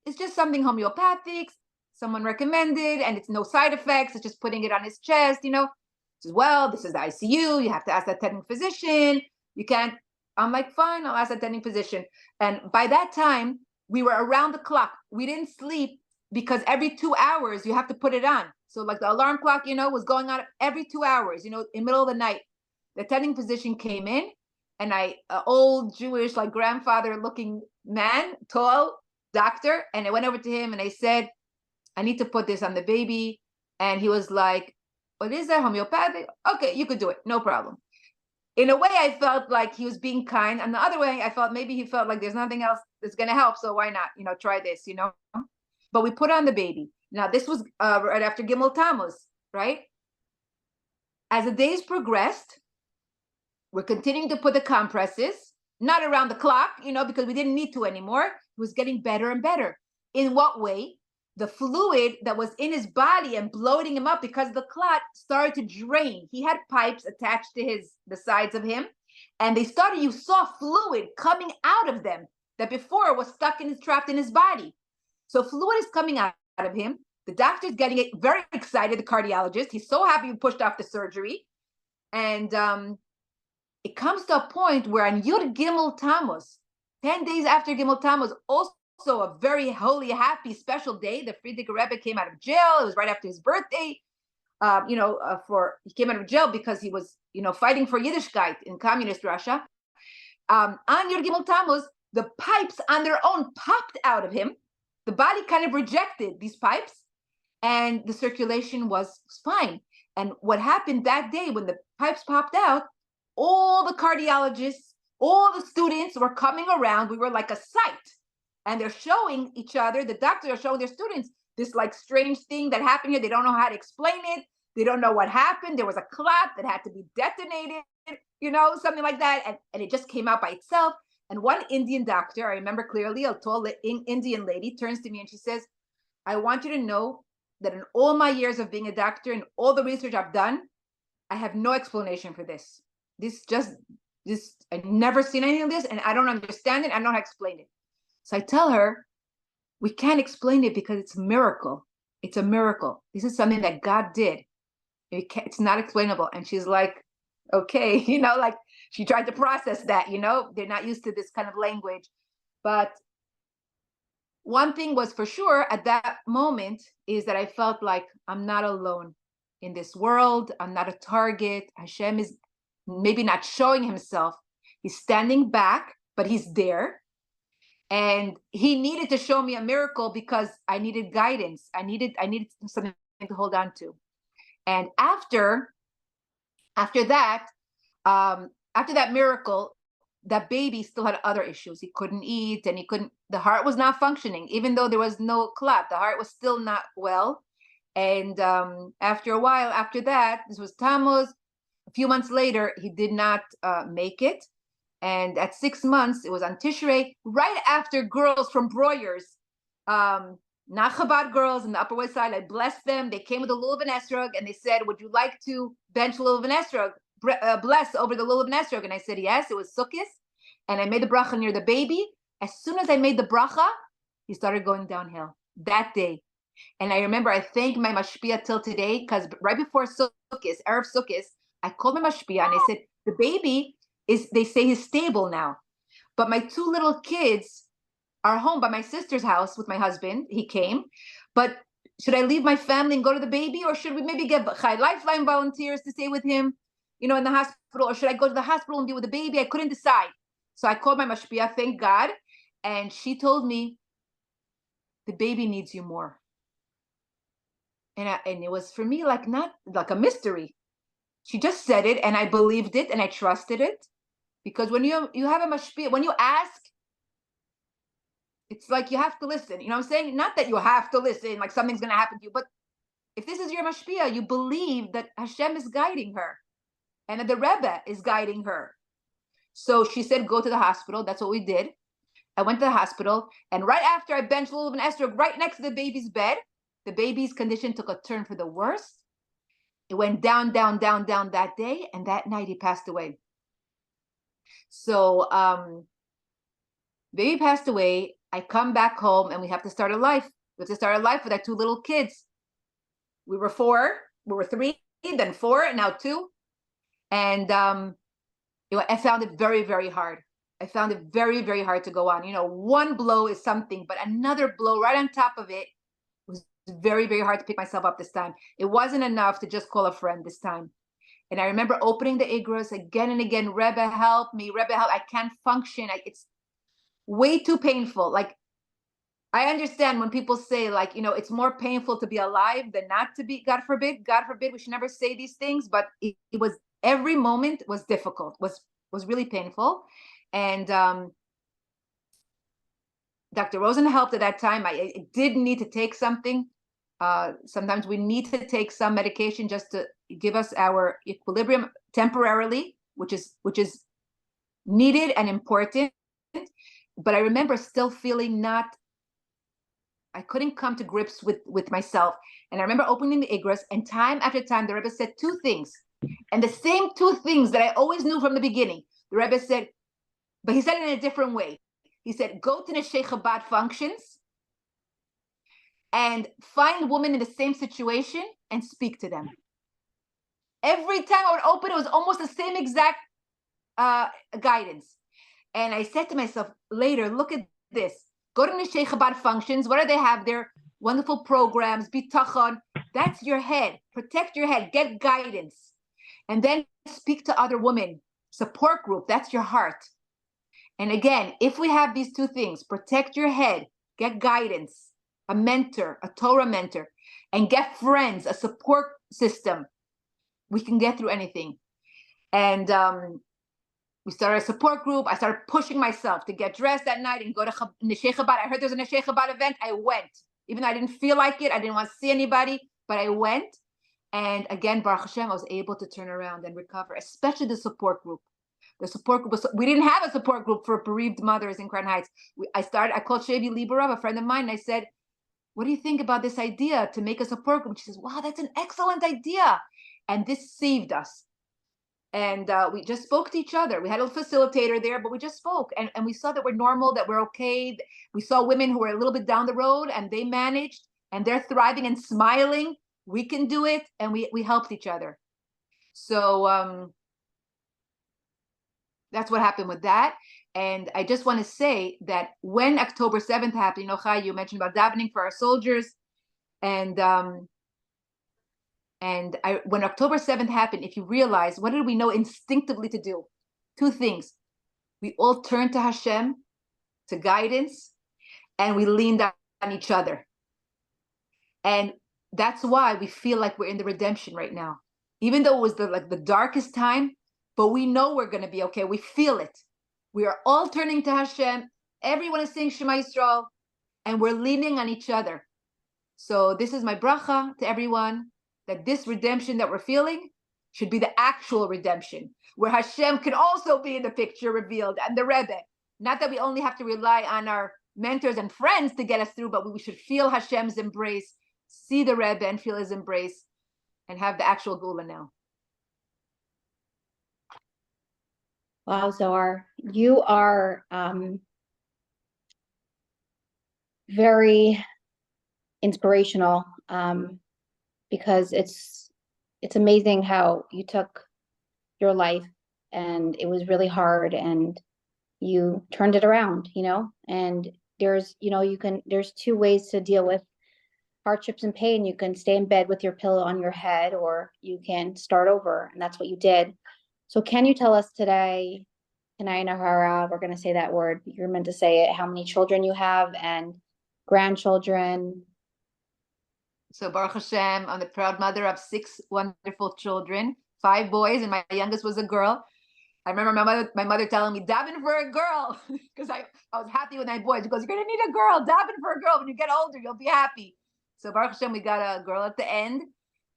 it's just something homeopathic. someone recommended, and it's no side effects. It's just putting it on his chest, you know. He says, well, this is the ICU. You have to ask the attending physician. You can't. I'm like, fine, I'll ask the attending physician. And by that time, we were around the clock. We didn't sleep because every 2 hours you have to put it on. So like the alarm clock, you know, was going on every 2 hours, you know, in the middle of the night. The attending physician came in, and old Jewish, like grandfather looking man, tall doctor. And I went over to him and I said, I need to put this on the baby. And he was like, what is that, homeopathic? Okay, you could do it, no problem. In a way, I felt like he was being kind. And the other way, I felt maybe he felt like there's nothing else that's going to help. So why not, you know, try this, you know? But we put on the baby. Now, this was right after Gimel Tammuz, right? As the days progressed, we're continuing to put the compresses, not around the clock, you know, because we didn't need to anymore. It was getting better and better. In what way? The fluid that was in his body and bloating him up because the clot started to drain. He had pipes attached to the sides of him, and you saw fluid coming out of them that before was trapped in his body. So fluid is coming out of him. The doctor's getting very excited, the cardiologist. He's so happy we pushed off the surgery. And it comes to a point where on Yud Gimel Tammuz, 10 days after Gimel Tammuz, also a very holy, happy, special day. The Frierdiker Rebbe came out of jail. It was right after his birthday. He came out of jail because he was, you know, fighting for Yiddishkeit in communist Russia. On Yud Gimel Tammuz, the pipes on their own popped out of him. The body kind of rejected these pipes, and the circulation was fine. And what happened that day when the pipes popped out, all the cardiologists, all the students were coming around. We were like a sight. And they're showing each other, the doctors are showing their students this like strange thing that happened here. They don't know how to explain it. They don't know what happened. There was a clot that had to be detonated, you know, something like that. And it just came out by itself. And one Indian doctor, I remember clearly, a tall Indian lady turns to me and she says, I want you to know that in all my years of being a doctor and all the research I've done, I have no explanation for this. I've never seen anything of this, and I don't understand it. I don't know how to explain it. So I tell her, we can't explain it because it's a miracle. It's a miracle. This is something that God did. It's not explainable. And she's like, okay, you know, like she tried to process that, you know, they're not used to this kind of language. But one thing was for sure at that moment is that I felt like I'm not alone in this world. I'm not a target. Hashem is maybe not showing himself. He's standing back, but he's there. And he needed to show me a miracle because I needed guidance. I needed something to hold on to. And after that miracle, that baby still had other issues. He couldn't eat, and the heart was not functioning. Even though there was no clot, the heart was still not well. And after a while, after that, this was Tammuz. A few months later, he did not make it. And at 6 months, it was on Tishrei, right after girls from Breuer's, not Chabad girls in the Upper West Side, I blessed them. They came with a lulav and esrog, and they said, would you like to bench lulav and esrog, bless over the lulav and esrog? And I said, yes, it was Sukkot. And I made the bracha near the baby. As soon as I made the bracha, he started going downhill that day. And I remember I thanked my mashpia till today, because right before Sukkot, Erev Sukkot, I called my mashpia and I said, the baby they say he's stable now. But my 2 little kids are home by my sister's house with my husband. He came. But should I leave my family and go to the baby? Or should we maybe get Chai Lifeline volunteers to stay with him, you know, in the hospital? Or should I go to the hospital and be with the baby? I couldn't decide. So I called my mashpia, thank God. And she told me, the baby needs you more. And it was for me like not like a mystery. She just said it, and I believed it, and I trusted it. Because when you have a mashpia, when you ask, it's like you have to listen. You know what I'm saying? Not that you have to listen, like something's going to happen to you. But if this is your mashpia, you believe that Hashem is guiding her and that the Rebbe is guiding her. So she said, go to the hospital. That's what we did. I went to the hospital. And right after I benched lulav and esrog right next to the baby's bed, the baby's condition took a turn for the worse. It went down, down, down, down that day. And that night he passed away. So baby passed away. I come back home and we have to start a life. We have to start our life with our two little kids. We were three, then four, and now two. And I found it very, very hard. I found it very, very hard to go on. One blow is something, but another blow right on top of it was very, very hard to pick myself up this time. It wasn't enough to just call a friend this time. And I remember opening the Igros again and again. Rebbe, help me. Rebbe, help. I can't function. It's way too painful. Like, I understand when people say, like, it's more painful to be alive than not to be. God forbid, we should never say these things. But it was, every moment was difficult, was really painful. And Dr. Rosen helped at that time. I did need to take something. Sometimes we need to take some medication just to give us our equilibrium temporarily, which is needed and important. But I remember still feeling I couldn't come to grips with myself. And I remember opening the Igros, and time after time, the Rebbe said two things. And the same two things that I always knew from the beginning. The Rebbe said, but he said it in a different way. He said, go to Neshei Chabad functions and find women in the same situation and speak to them. Every time I would open, it was almost the same exact guidance. And I said to myself later, look at this. Go to Neshei Chabad functions. What do they have there? Wonderful programs, bitachon. That's your head. Protect your head. Get guidance. And then speak to other women. Support group. That's your heart. And again, if we have these two things, protect your head, get guidance, a mentor, a Torah mentor, and get friends, a support system, we can get through anything. And we started a support group. I started pushing myself to get dressed that night and go to Neshei Chabad. I heard there's a Neshei Chabad event. I went. Even though I didn't feel like it, I didn't want to see anybody, but I went. And again, Baruch Hashem, I was able to turn around and recover, especially the support group. The support group we didn't have a support group for bereaved mothers in Crown Heights. I called Shevi Liberov, a friend of mine, and I said, what do you think about this idea to make a support group? She says, wow, that's an excellent idea. And this saved us. And we just spoke to each other. We had a facilitator there, but we just spoke. And we saw that we're normal, that we're okay. We saw women who were a little bit down the road, and they managed, and they're thriving and smiling. We can do it. And we helped each other. So that's what happened with that. And I just want to say that when October 7th happened, Chai, you mentioned about davening for our soldiers. And when October 7th happened, if you realize, what did we know instinctively to do? Two things. We all turned to Hashem, to guidance, and we leaned on each other. And that's why we feel like we're in the redemption right now. Even though it was the darkest time, but we know we're going to be okay. We feel it. We are all turning to Hashem. Everyone is saying Shema Yisrael, and we're leaning on each other. So this is my bracha to everyone, that this redemption that we're feeling should be the actual redemption, where Hashem can also be in the picture revealed, and the Rebbe. Not that we only have to rely on our mentors and friends to get us through, but we should feel Hashem's embrace, see the Rebbe and feel his embrace, and have the actual Gula now. Wow, Zohar, you are very inspirational, because it's amazing how you took your life and it was really hard and you turned it around, and there's two ways to deal with hardships and pain. You can stay in bed with your pillow on your head, or you can start over, and that's what you did. So can you tell us today, Kanai Nahara, we're going to say that word, you're meant to say it, how many children you have and grandchildren? So Baruch Hashem, I'm the proud mother of 6 wonderful children, 5 boys, and my youngest was a girl. I remember my mother telling me, daven for a girl, because I was happy with my boys. She goes, you're going to need a girl, daven for a girl. When you get older, you'll be happy. So Baruch Hashem, we got a girl at the end,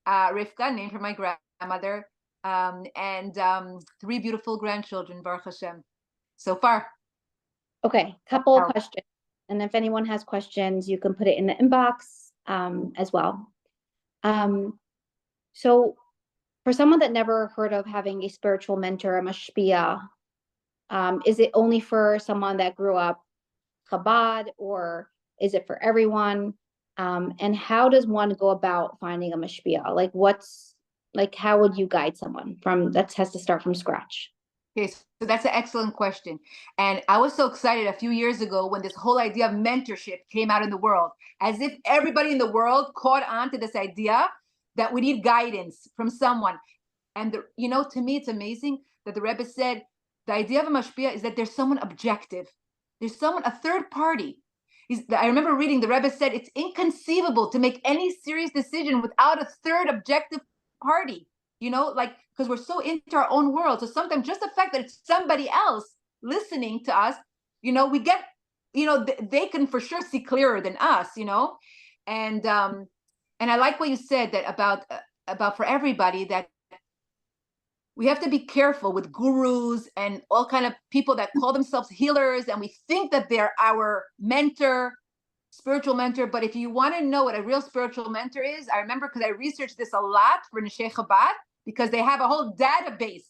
Rivka, named for my grandmother, and 3 beautiful grandchildren, Baruch Hashem, so far. Okay, couple of questions. And if anyone has questions, you can put it in the inbox as well. So for someone that never heard of having a spiritual mentor, a mashpia, is it only for someone that grew up Chabad, or is it for everyone? And how does one go about finding a mashpia? Like, how would you guide someone that has to start from scratch? Okay, so that's an excellent question. And I was so excited a few years ago when this whole idea of mentorship came out in the world, as if everybody in the world caught on to this idea that we need guidance from someone. And to me, it's amazing that the Rebbe said the idea of a mashpia is that there's someone objective. There's someone, a third party. I remember reading the Rebbe said it's inconceivable to make any serious decision without a third objective party. Like, because we're so into our own world. So sometimes just the fact that it's somebody else listening to us, we get, they can for sure see clearer than us, and I like what you said that about for everybody, that we have to be careful with gurus and all kind of people that call themselves healers, and we think that they're our mentor, spiritual mentor. But if you want to know what a real spiritual mentor is, I remember, because I researched this a lot for Neshei Chabad, because they have a whole database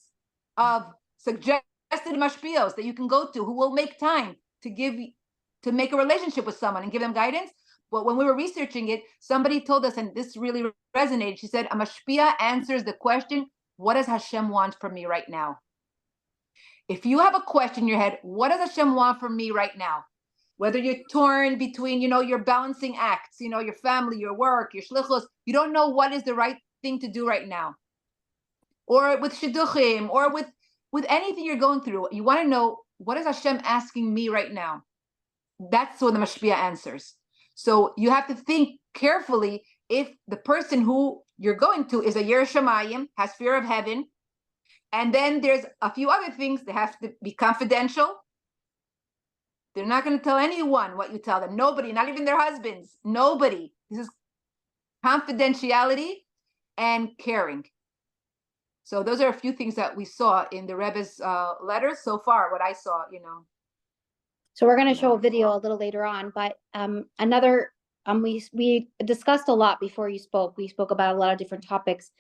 of suggested mashpios that you can go to, who will make time to make a relationship with someone and give them guidance. But when we were researching it, somebody told us, and this really resonated. She said, a mashpia answers the question, what does Hashem want from me right now? If you have a question in your head, what does Hashem want from me right now? Whether you're torn between, your balancing acts, your family, your work, your shlichus, you don't know what is the right thing to do right now. Or with shidduchim, or with anything you're going through, you want to know, what is Hashem asking me right now? That's what the mashpia answers. So you have to think carefully if the person who you're going to is a Yer Shamayim, has fear of heaven, and then there's a few other things. They have to be confidential. They're not going to tell anyone what you tell them. Nobody, not even their husbands. Nobody. This is confidentiality and caring. So those are a few things that we saw in the Rebbe's letters so far, what I saw, So we're going to show a video a little later on, but we discussed a lot before you spoke. We spoke about a lot of different topics.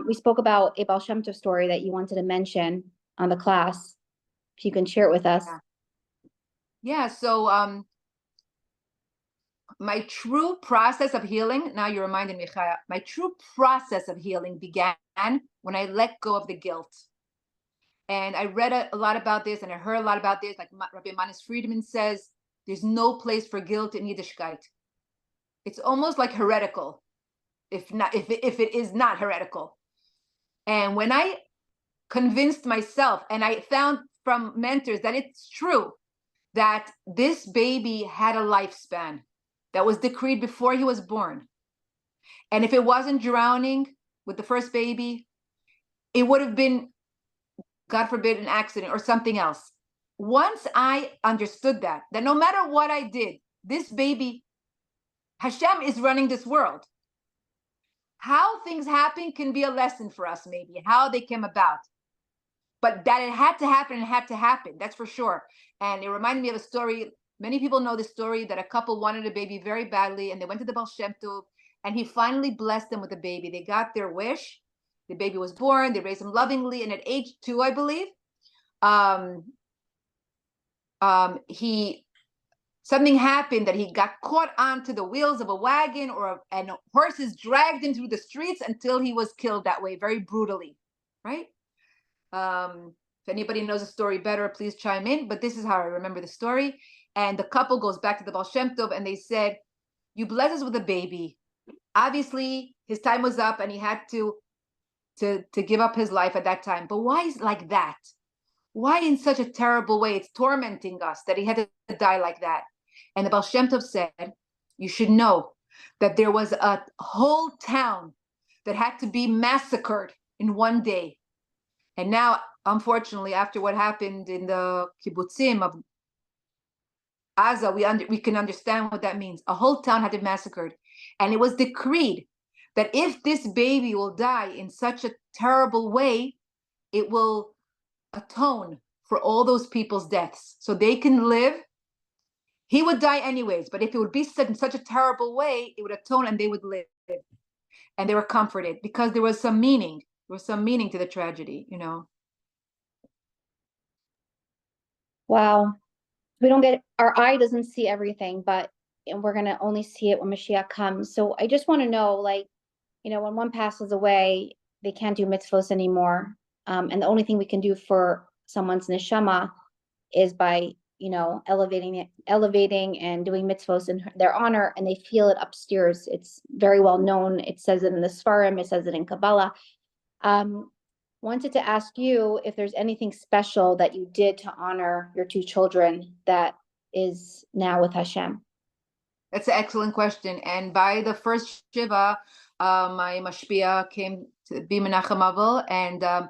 We spoke about a Baal Shem Tov story that you wanted to mention on the class. If you can share it with us. Yeah. So my true process of healing, now you reminded me, Chaya, my true process of healing began when I let go of the guilt. And I read a lot about this, and I heard a lot about this. Like Rabbi Manis Friedman says, there's no place for guilt in Yiddishkeit. It's almost like heretical, if it is not heretical. And when I convinced myself, and I found from mentors that it's true, that this baby had a lifespan that was decreed before he was born. And if it wasn't drowning with the first baby, it would have been, God forbid, an accident or something else. Once I understood that no matter what I did, this baby, Hashem is running this world. How things happen can be a lesson for us, maybe, how they came about. But that it had to happen, that's for sure. And it reminded me of a story. Many people know this story, that a couple wanted a baby very badly, and they went to the Baal Shem Tov, and he finally blessed them with a baby. They got their wish. The baby was born. They raised him lovingly, and at age 2, I believe, something happened that he got caught onto the wheels of a wagon, and horses dragged him through the streets until he was killed that way, very brutally, right? If anybody knows the story better, please chime in. But this is how I remember the story. And the couple goes back to the Baal Shem Tov, and they said, "You blessed us with a baby. Obviously, his time was up, and he had to give up his life at that time. But why is it like that? Why in such a terrible way? It's tormenting us that he had to die like that." And the Baal Shem Tov said, "You should know that there was a whole town that had to be massacred in one day. And now, unfortunately, after what happened in the kibbutzim of Gaza, we can understand what that means. A whole town had been massacred. And it was decreed that if this baby will die in such a terrible way, it will atone for all those people's deaths. So they can live. He would die anyways, but if it would be in such a terrible way, it would atone and they would live." And they were comforted because there was some meaning. There was some meaning to the tragedy, Wow. Our eye doesn't see everything, but and we're gonna only see it when Mashiach comes. So I just want to know, like, when one passes away, they can't do mitzvos anymore. And the only thing we can do for someone's neshama is by, elevating and doing mitzvos in their honor, and they feel it upstairs. It's very well known. It says it in the Sfarim, it says it in Kabbalah. Wanted to ask you if there's anything special that you did to honor your two children that is now with Hashem. That's an excellent question. And by the first Shiva, my mashpia came to be Menachem Avel, and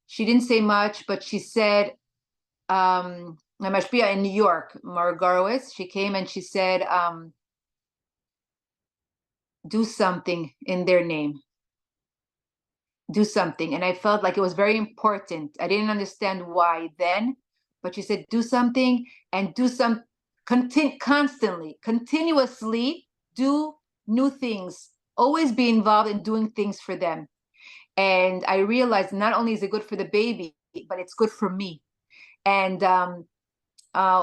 she didn't say much, but she said, my mashpia in New York, Margarowitz, she came and she said, do something in their name. Do something. And I felt like it was very important. I didn't understand why then, but she said, do something, and do some constantly, continuously do new things. Always be involved in doing things for them. And I realized not only is it good for the baby, but it's good for me. And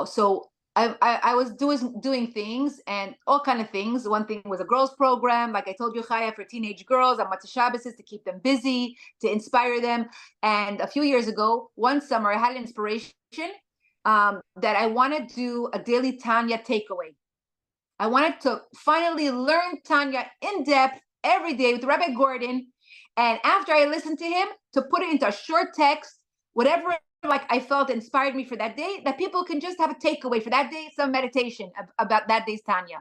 so I was doing things, and all kind of things. One thing was a girls program, like I told you, Chaya, for teenage girls on Matzah Shabbos, to keep them busy, to inspire them. And a few years ago, one summer, I had an inspiration that I wanted to do a daily Tanya takeaway. I wanted to finally learn Tanya in depth every day with Rabbi Gordon. And after I listened to him, to put it into a short text, whatever like I felt inspired me for that day, that people can just have a takeaway for that day, some meditation about that day's Tanya.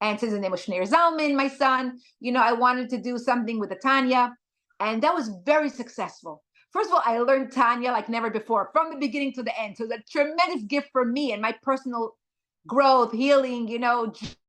And since his name was Shneir Zalman, my son, I wanted to do something with the Tanya. And that was very successful. First of all, I learned Tanya like never before, from the beginning to the end. So it was a tremendous gift for me and my personal growth, healing,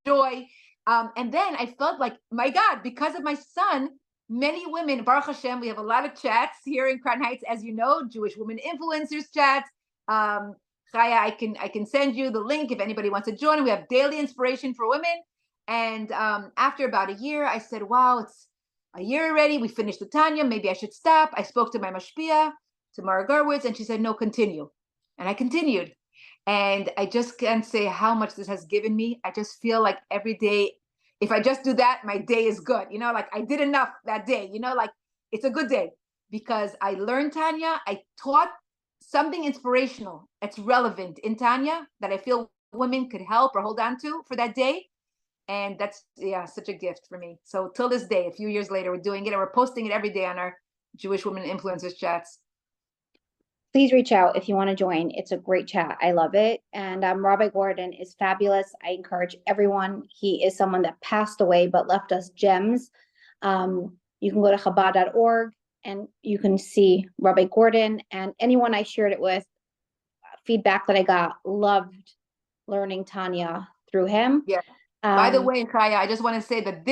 joy. And then I felt like, my God, because of my son, many women, Baruch Hashem, we have a lot of chats here in Crown Heights, as you know, Jewish women influencers chats. Chaya, I can send you the link if anybody wants to join. We have daily inspiration for women. And after about a year, I said, wow, it's a year already. We finished the Tanya. Maybe I should stop. I spoke to my mashpia, to Mara Garwitz, and she said, no, continue. And I continued. And I just can't say how much this has given me. I just feel like every day, if I just do that, my day is good. Like I did enough that day, like it's a good day because I learned Tanya. I taught something inspirational that's relevant in Tanya that I feel women could help or hold on to for that day. And that's, such a gift for me. So till this day, a few years later, we're doing it and we're posting it every day on our Jewish women influencers chats. Please reach out if you want to join. It's a great chat. I love it. And Rabbi Gordon is fabulous. I encourage everyone. He is someone that passed away but left us gems. You can go to Chabad.org and you can see Rabbi Gordon, and anyone I shared it with, feedback that I got, loved learning Tanya through him. Yeah. By the way, Chaya, I just want to say that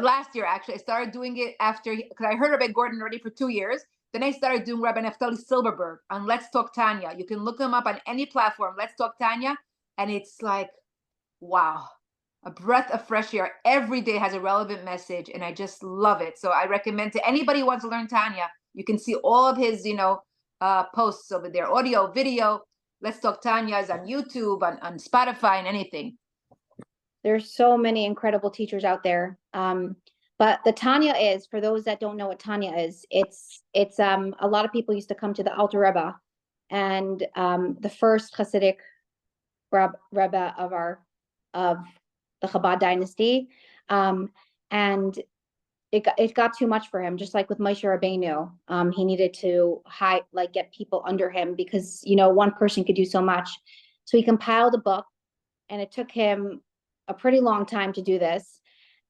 last year actually, I started doing it after, because I heard Rabbi Gordon already for 2 years. Then I started doing Rabbi Naftali Silverberg on Let's Talk Tanya. You can look him up on any platform, Let's Talk Tanya. And it's like, wow, a breath of fresh air. Every day has a relevant message, and I just love it. So I recommend to anybody who wants to learn Tanya, you can see all of his, posts over there, audio, video. Let's Talk Tanya is on YouTube, on Spotify, and anything. There's so many incredible teachers out there. But the Tanya is, for those that don't know what Tanya is, it's a lot of people used to come to the Alter Rebbe, and the first Hasidic Rebbe of the Chabad dynasty, and it got too much for him. Just like with Moshe Rabbeinu, he needed to get people under him because one person could do so much. So he compiled a book, and it took him a pretty long time to do this.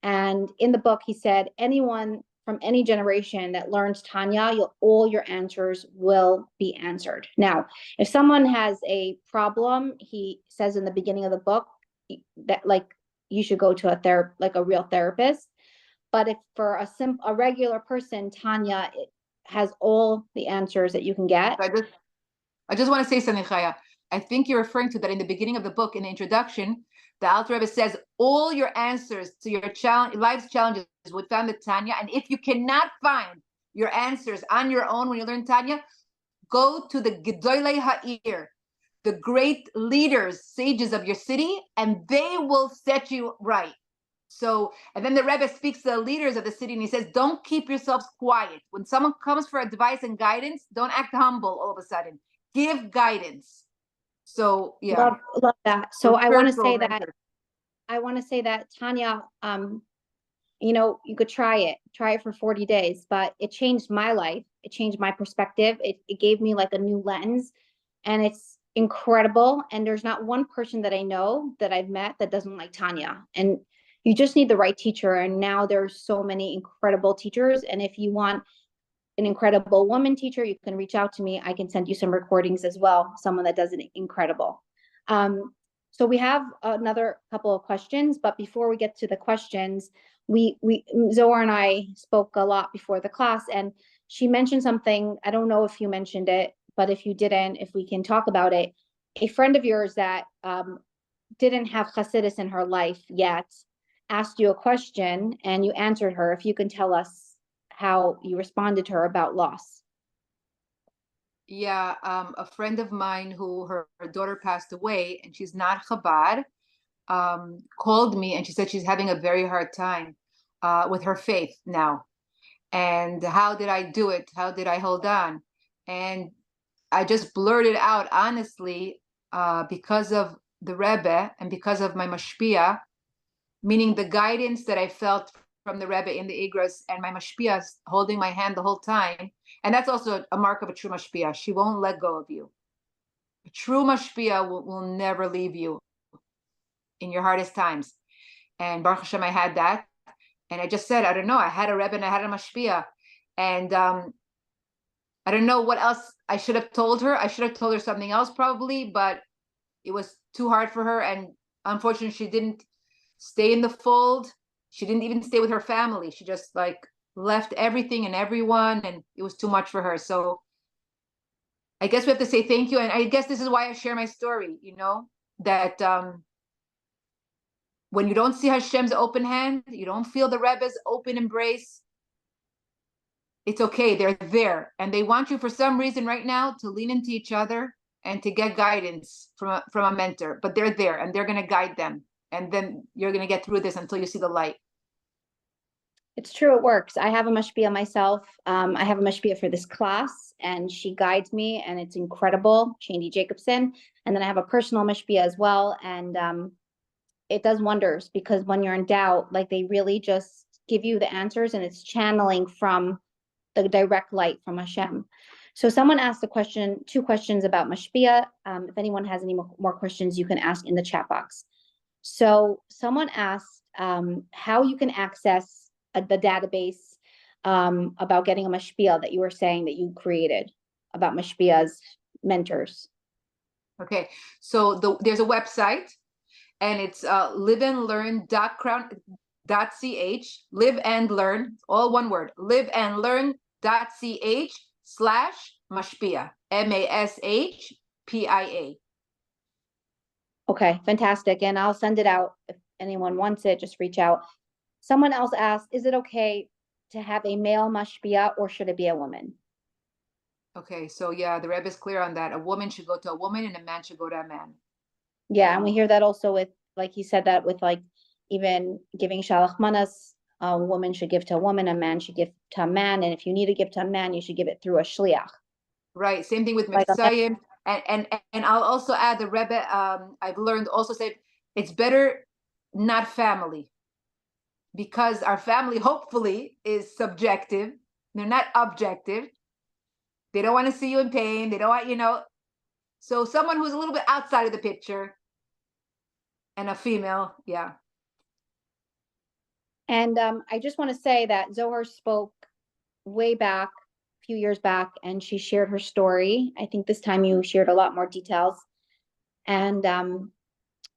And in the book, he said, anyone from any generation that learns Tanya, all your answers will be answered. Now, if someone has a problem, he says in the beginning of the book that you should go to a real therapist. But if for a regular person, Tanya, it has all the answers that you can get. I just want to say something, Chaya. I think you're referring to that in the beginning of the book, in the introduction. The Alter Rebbe says all your answers to your life's challenges would be found in Tanya. And if you cannot find your answers on your own when you learn Tanya, go to the Gedolei Ha'ir, the great leaders, sages of your city, and they will set you right. So, and then the Rebbe speaks to the leaders of the city and he says, don't keep yourselves quiet. When someone comes for advice and guidance, don't act humble all of a sudden. Give guidance. So, yeah. Love that. So Your spiritual mentor. I want to say that Tanya, you know, you could try it for 40 days, but it changed my life. It changed my perspective. It gave me like a new lens, and it's incredible. And there's not one person that I know that I've met that doesn't like Tanya. And you just need the right teacher. And now there's so many incredible teachers. And if you want an incredible woman teacher, you can reach out to me. I can send you some recordings as well. Someone that does it incredible. So we have another couple of questions, but before we get to the questions, we Zohar and I spoke a lot before the class, and she mentioned something. I don't know if you mentioned it, but if you didn't, if we can talk about it. A friend of yours that didn't have Hasidus in her life yet asked you a question, and you answered her. If you can tell us how you responded to her about loss. Yeah, a friend of mine who her daughter passed away and she's not Chabad, called me and she said she's having a very hard time with her faith now. And how did I do it? How did I hold on? And I just blurted out honestly, because of the Rebbe and because of my mashpia, meaning the guidance that I felt from the Rebbe in the Igros and my mashpia holding my hand the whole time. And that's also a mark of a true mashpia. She won't let go of you. A true mashpia will never leave you in your hardest times. And Baruch Hashem, I had that. And I just said, I don't know, I had a Rebbe and I had a mashpia. And I don't know what else I should have told her. I should have told her something else probably, but it was too hard for her. And unfortunately, she didn't stay in the fold. She didn't even stay with her family. She just like left everything and everyone, and it was too much for her. So I guess we have to say thank you. And I guess this is why I share my story, you know, that when you don't see Hashem's open hand, you don't feel the Rebbe's open embrace, it's okay. They're there. And they want you for some reason right now to lean into each other and to get guidance from a mentor. But they're there and they're going to guide them. And then you're going to get through this until you see the light. It's true, it works. I have a mashpia myself. I have a mashpia for this class, and she guides me, and it's incredible. Shandy Jacobson. And then I have a personal mashpia as well, and it does wonders, because when you're in doubt, like, they really just give you the answers, and it's channeling from the direct light from Hashem. So someone asked two questions about mashpia. If anyone has any more questions, you can ask in the chat box. So someone asked how you can access the database about getting a mashpia that you were saying that you created about mashpia's mentors. Okay, so there's a website, and it's liveandlearn.ch, live and learn, all one word, liveandlearn.ch/mashpia, MASHPIA. Okay, fantastic. And I'll send it out. If anyone wants it, just reach out. Someone else asked, is it okay to have a male mashpia, or should it be a woman? Okay, so yeah, the Rebbe is clear on that. A woman should go to a woman and a man should go to a man. Yeah, and we hear that also with, like he said, that with like even giving shalach manas, a woman should give to a woman, a man should give to a man, and if you need to give to a man, you should give it through a shliach. Right, same thing with Like Mitzayim. And I'll also add, the Rebbe, I've learned also said it's better not family, because our family hopefully is subjective. They're not objective. They don't want to see you in pain. They don't want, you know. So someone who's a little bit outside of the picture, and a female, yeah. And I just want to say that Zohar spoke way back, a few years back, and she shared her story. I think this time you shared a lot more details. And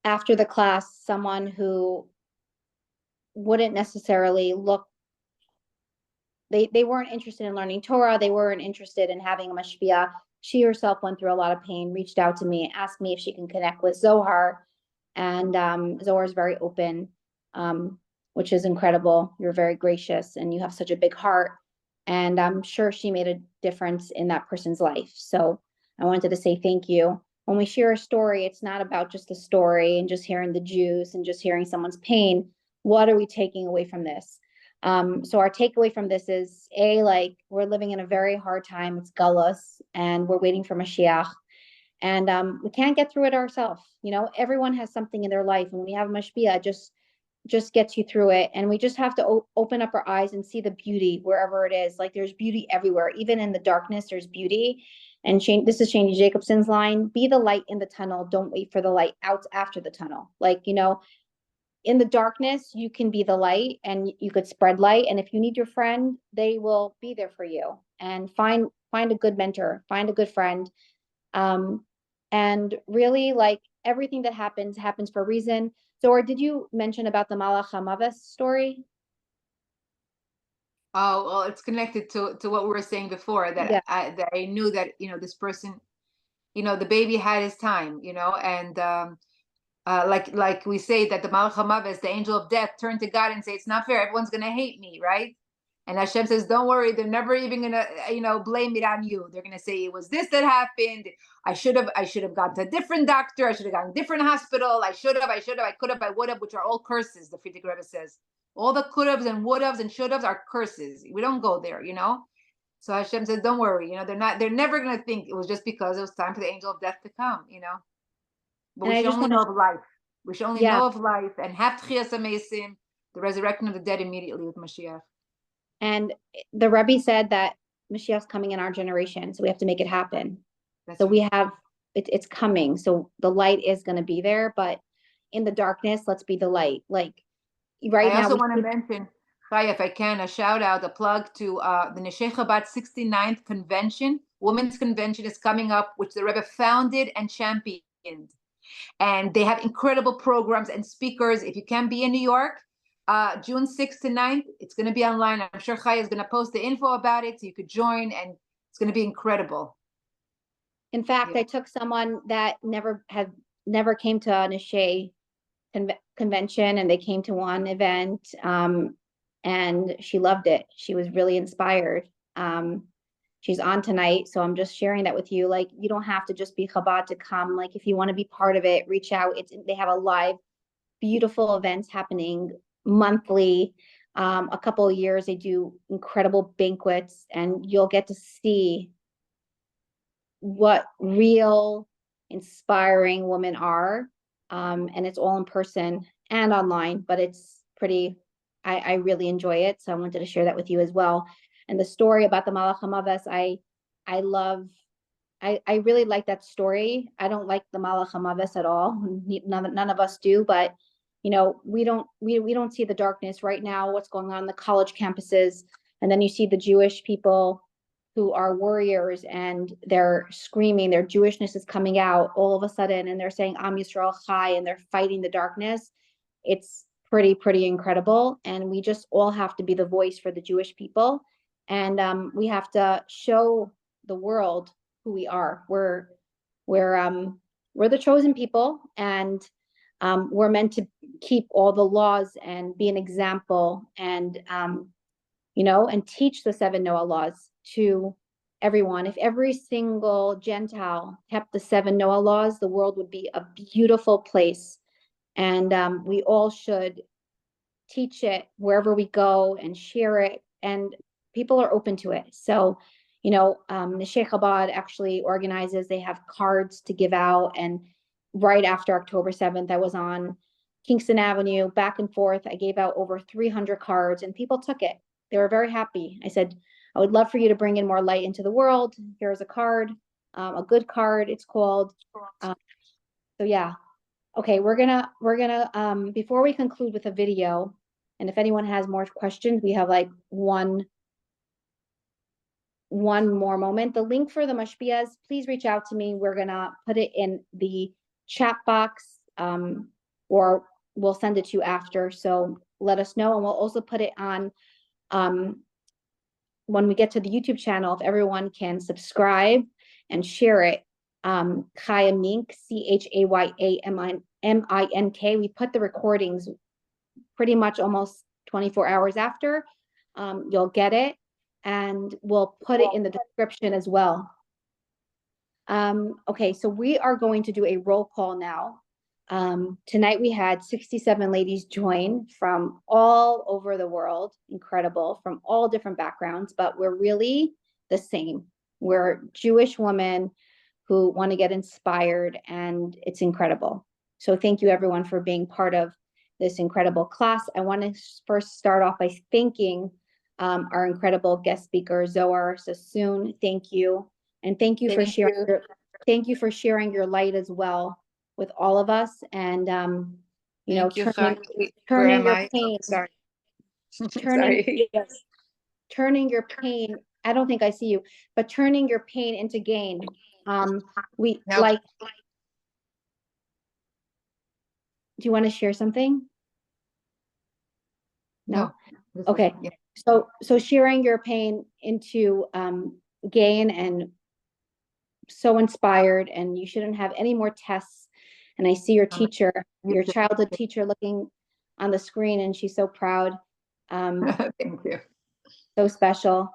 after the class, someone who wouldn't necessarily look, they weren't interested in learning Torah, they weren't interested in having a mashpia. She herself went through a lot of pain, reached out to me, asked me if she can connect with Zohar. And Zohar is very open, which is incredible. You're very gracious and you have such a big heart. And I'm sure she made a difference in that person's life. So I wanted to say thank you. when we share a story, it's not about just the story and just hearing the juice and just hearing someone's pain. What are we taking away from this? So our takeaway from this is like we're living in a very hard time. It's gullus, and we're waiting for Mashiach, and we can't get through it ourselves. Everyone has something in their life, and we have a mashpia just gets you through it, and we just have to open up our eyes and see the beauty wherever it is. Like there's beauty everywhere, even in the darkness. There's beauty. And this is Shani Jacobson's line: "Be the light in the tunnel. Don't wait for the light out after the tunnel." Like in the darkness, you can be the light and you could spread light. And if you need your friend, they will be there for you. And find a good mentor, find a good friend. And really, like, everything that happens for a reason. So, or did you mention about the Malach HaMavet story? Oh, well, it's connected to what we were saying before, Yeah. that I knew that, this person, the baby had his time, and like we say that the Malach HaMavet, the angel of death, turned to God and say, it's not fair. Everyone's going to hate me, right? And Hashem says, don't worry. They're never even going to, blame it on you. They're going to say it was this that happened. I should have gone to a different doctor. I should have gone to a different hospital. I could have, I would have, which are all curses. The Frierdiker Rebbe says all the could haves and would haves and should haves are curses. We don't go there, So Hashem says, don't worry. They're never going to think it was just because it was time for the angel of death to come. But And we I should just only want know to, of life. We should only yeah. know of life and have Tchias HaMesim, the resurrection of the dead, immediately with Mashiach. And the Rebbe said that Mashiach's coming in our generation, so we have to make it happen. That's So right. we have it's coming. So the light is going to be there, but in the darkness, let's be the light. Like right I now, also want to mention, Chaya, if I can, a shout out, a plug to the Neshei Chabad 69th convention. Women's convention is coming up, which the Rebbe founded and championed. And they have incredible programs and speakers. If you can be in New York, June 6th to 9th, it's going to be online. I'm sure Chaya is going to post the info about it so you could join, and it's going to be incredible. in fact, I took someone that never came to a Neshei convention, and they came to one event, and she loved it. She was really inspired. She's on tonight, so I'm just sharing that with you. Like, you don't have to just be Chabad to come. Like, if you want to be part of it, reach out. They have a live, beautiful events happening monthly. A couple of years, they do incredible banquets, and you'll get to see what real inspiring women are. And it's all in person and online, but it's pretty, I really enjoy it. So I wanted to share that with you as well. And the story about the Malach HaMavet, I love, I really like that story. I don't like the Malach HaMavet at all. None of us do, but we don't see the darkness right now, what's going on in the college campuses. And then you see the Jewish people who are warriors, and they're screaming, their Jewishness is coming out all of a sudden, and they're saying Am Yisrael Chai, and they're fighting the darkness. It's pretty incredible. And we just all have to be the voice for the Jewish people. And we have to show the world who we are. We're the chosen people, and we're meant to keep all the laws and be an example, and and teach the 7 Noah laws to everyone. If every single Gentile kept the 7 Noah laws, the world would be a beautiful place. And we all should teach it wherever we go and share it. And people are open to it. So, Neshei Chabad actually organizes, they have cards to give out. And right after October 7th, I was on Kingston Avenue, back and forth. I gave out over 300 cards, and people took it. They were very happy. I said, I would love for you to bring in more light into the world. Here's a card, a good card, it's called. So yeah. Okay, we're gonna before we conclude with a video, and if anyone has more questions, we have like one more moment. The link for the mashpiyas, please reach out to me. We're gonna put it in the chat box, or we'll send it to you after. So let us know, and we'll also put it on when we get to the YouTube channel. If everyone can subscribe and share it. Chaya Mink, CHAYAMINK. We put the recordings pretty much almost 24 hours after. You'll get it, and we'll put it in the description as well. Okay, so we are going to do a roll call now. Tonight we had 67 ladies join from all over the world. Incredible, from all different backgrounds, but we're really the same. We're Jewish women who want to get inspired, and it's incredible. So thank you everyone for being part of this incredible class. I want to first start off by thanking our incredible guest speaker, Zohar Sasson. Thank you. And thank you for sharing your light as well with all of us. And you know, Thank you, turning Where am your I? pain, Sorry. turning Sorry. yes, turning your pain. I don't think I see you, but turning your pain into gain. We No. like. Do you want to share something? No. Okay. Yeah. So sharing your pain into gain, and so inspired, and you shouldn't have any more tests. And I see your teacher, your childhood teacher, looking on the screen, and she's so proud. Thank you. So special.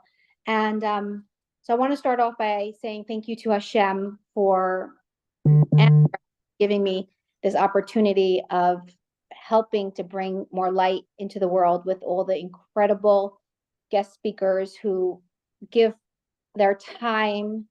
And so I want to start off by saying thank you to Hashem for giving me this opportunity of helping to bring more light into the world with all the incredible guest speakers who give their time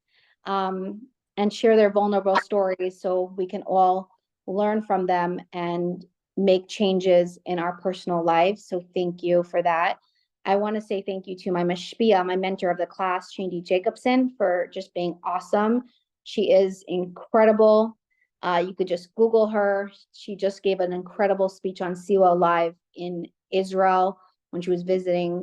and share their vulnerable stories so we can all learn from them and make changes in our personal lives. So thank you for that. I want to say thank you to my mashpia, my mentor of the class, Shindy Jacobson, for just being awesome. She is incredible. You could just Google her. She just gave an incredible speech on Siwa Live in Israel when she was visiting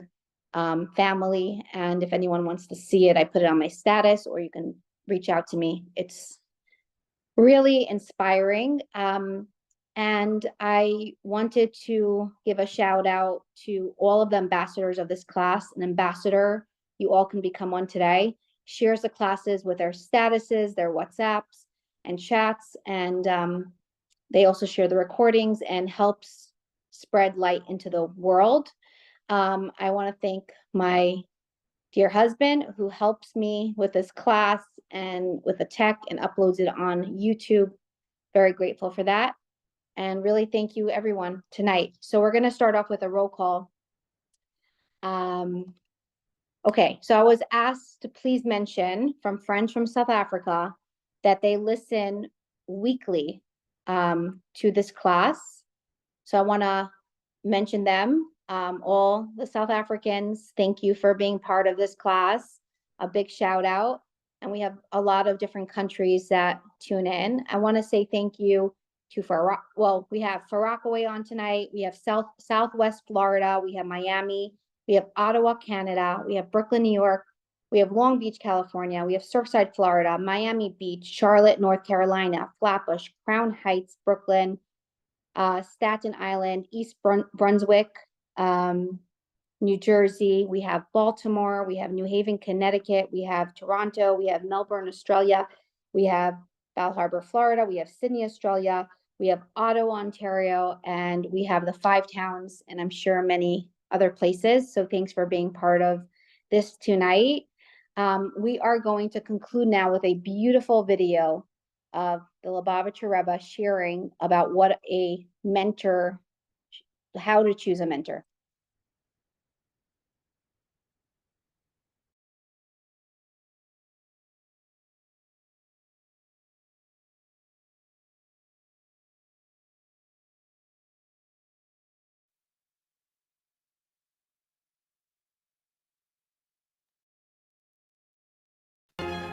family. And if anyone wants to see it, I put it on my status, or you can reach out to me. It's really inspiring. And I wanted to give a shout out to all of the ambassadors of this class. An ambassador, you all can become one today, shares the classes with their statuses, their WhatsApps and chats. And they also share the recordings and helps spread light into the world. I want to thank my dear husband who helps me with this class and with the tech and uploads it on YouTube. Very grateful for that. And really thank you everyone tonight. So we're going to start off with a roll call. Okay, so I was asked to please mention from friends from South Africa that they listen weekly to this class. So I want to mention them. All the South Africans, thank you for being part of this class. A big shout out. And we have a lot of different countries that tune in. I want to say thank you to we have Far Rockaway on tonight. We have Southwest Florida. We have Miami. We have Ottawa, Canada. We have Brooklyn, New York. We have Long Beach, California. We have Surfside, Florida, Miami Beach, Charlotte, North Carolina, Flatbush, Crown Heights, Brooklyn, Staten Island, East Brunswick, New Jersey. We have Baltimore. We have New Haven, Connecticut. We have Toronto. We have Melbourne, Australia. We have Bal Harbour, Florida. We have Sydney, Australia. We have Ottawa, Ontario, and we have the 5 towns, and I'm sure many other places. So thanks for being part of this tonight. We are going to conclude now with a beautiful video of the Lubavitcher Rebbe sharing about what a mentor, how to choose a mentor.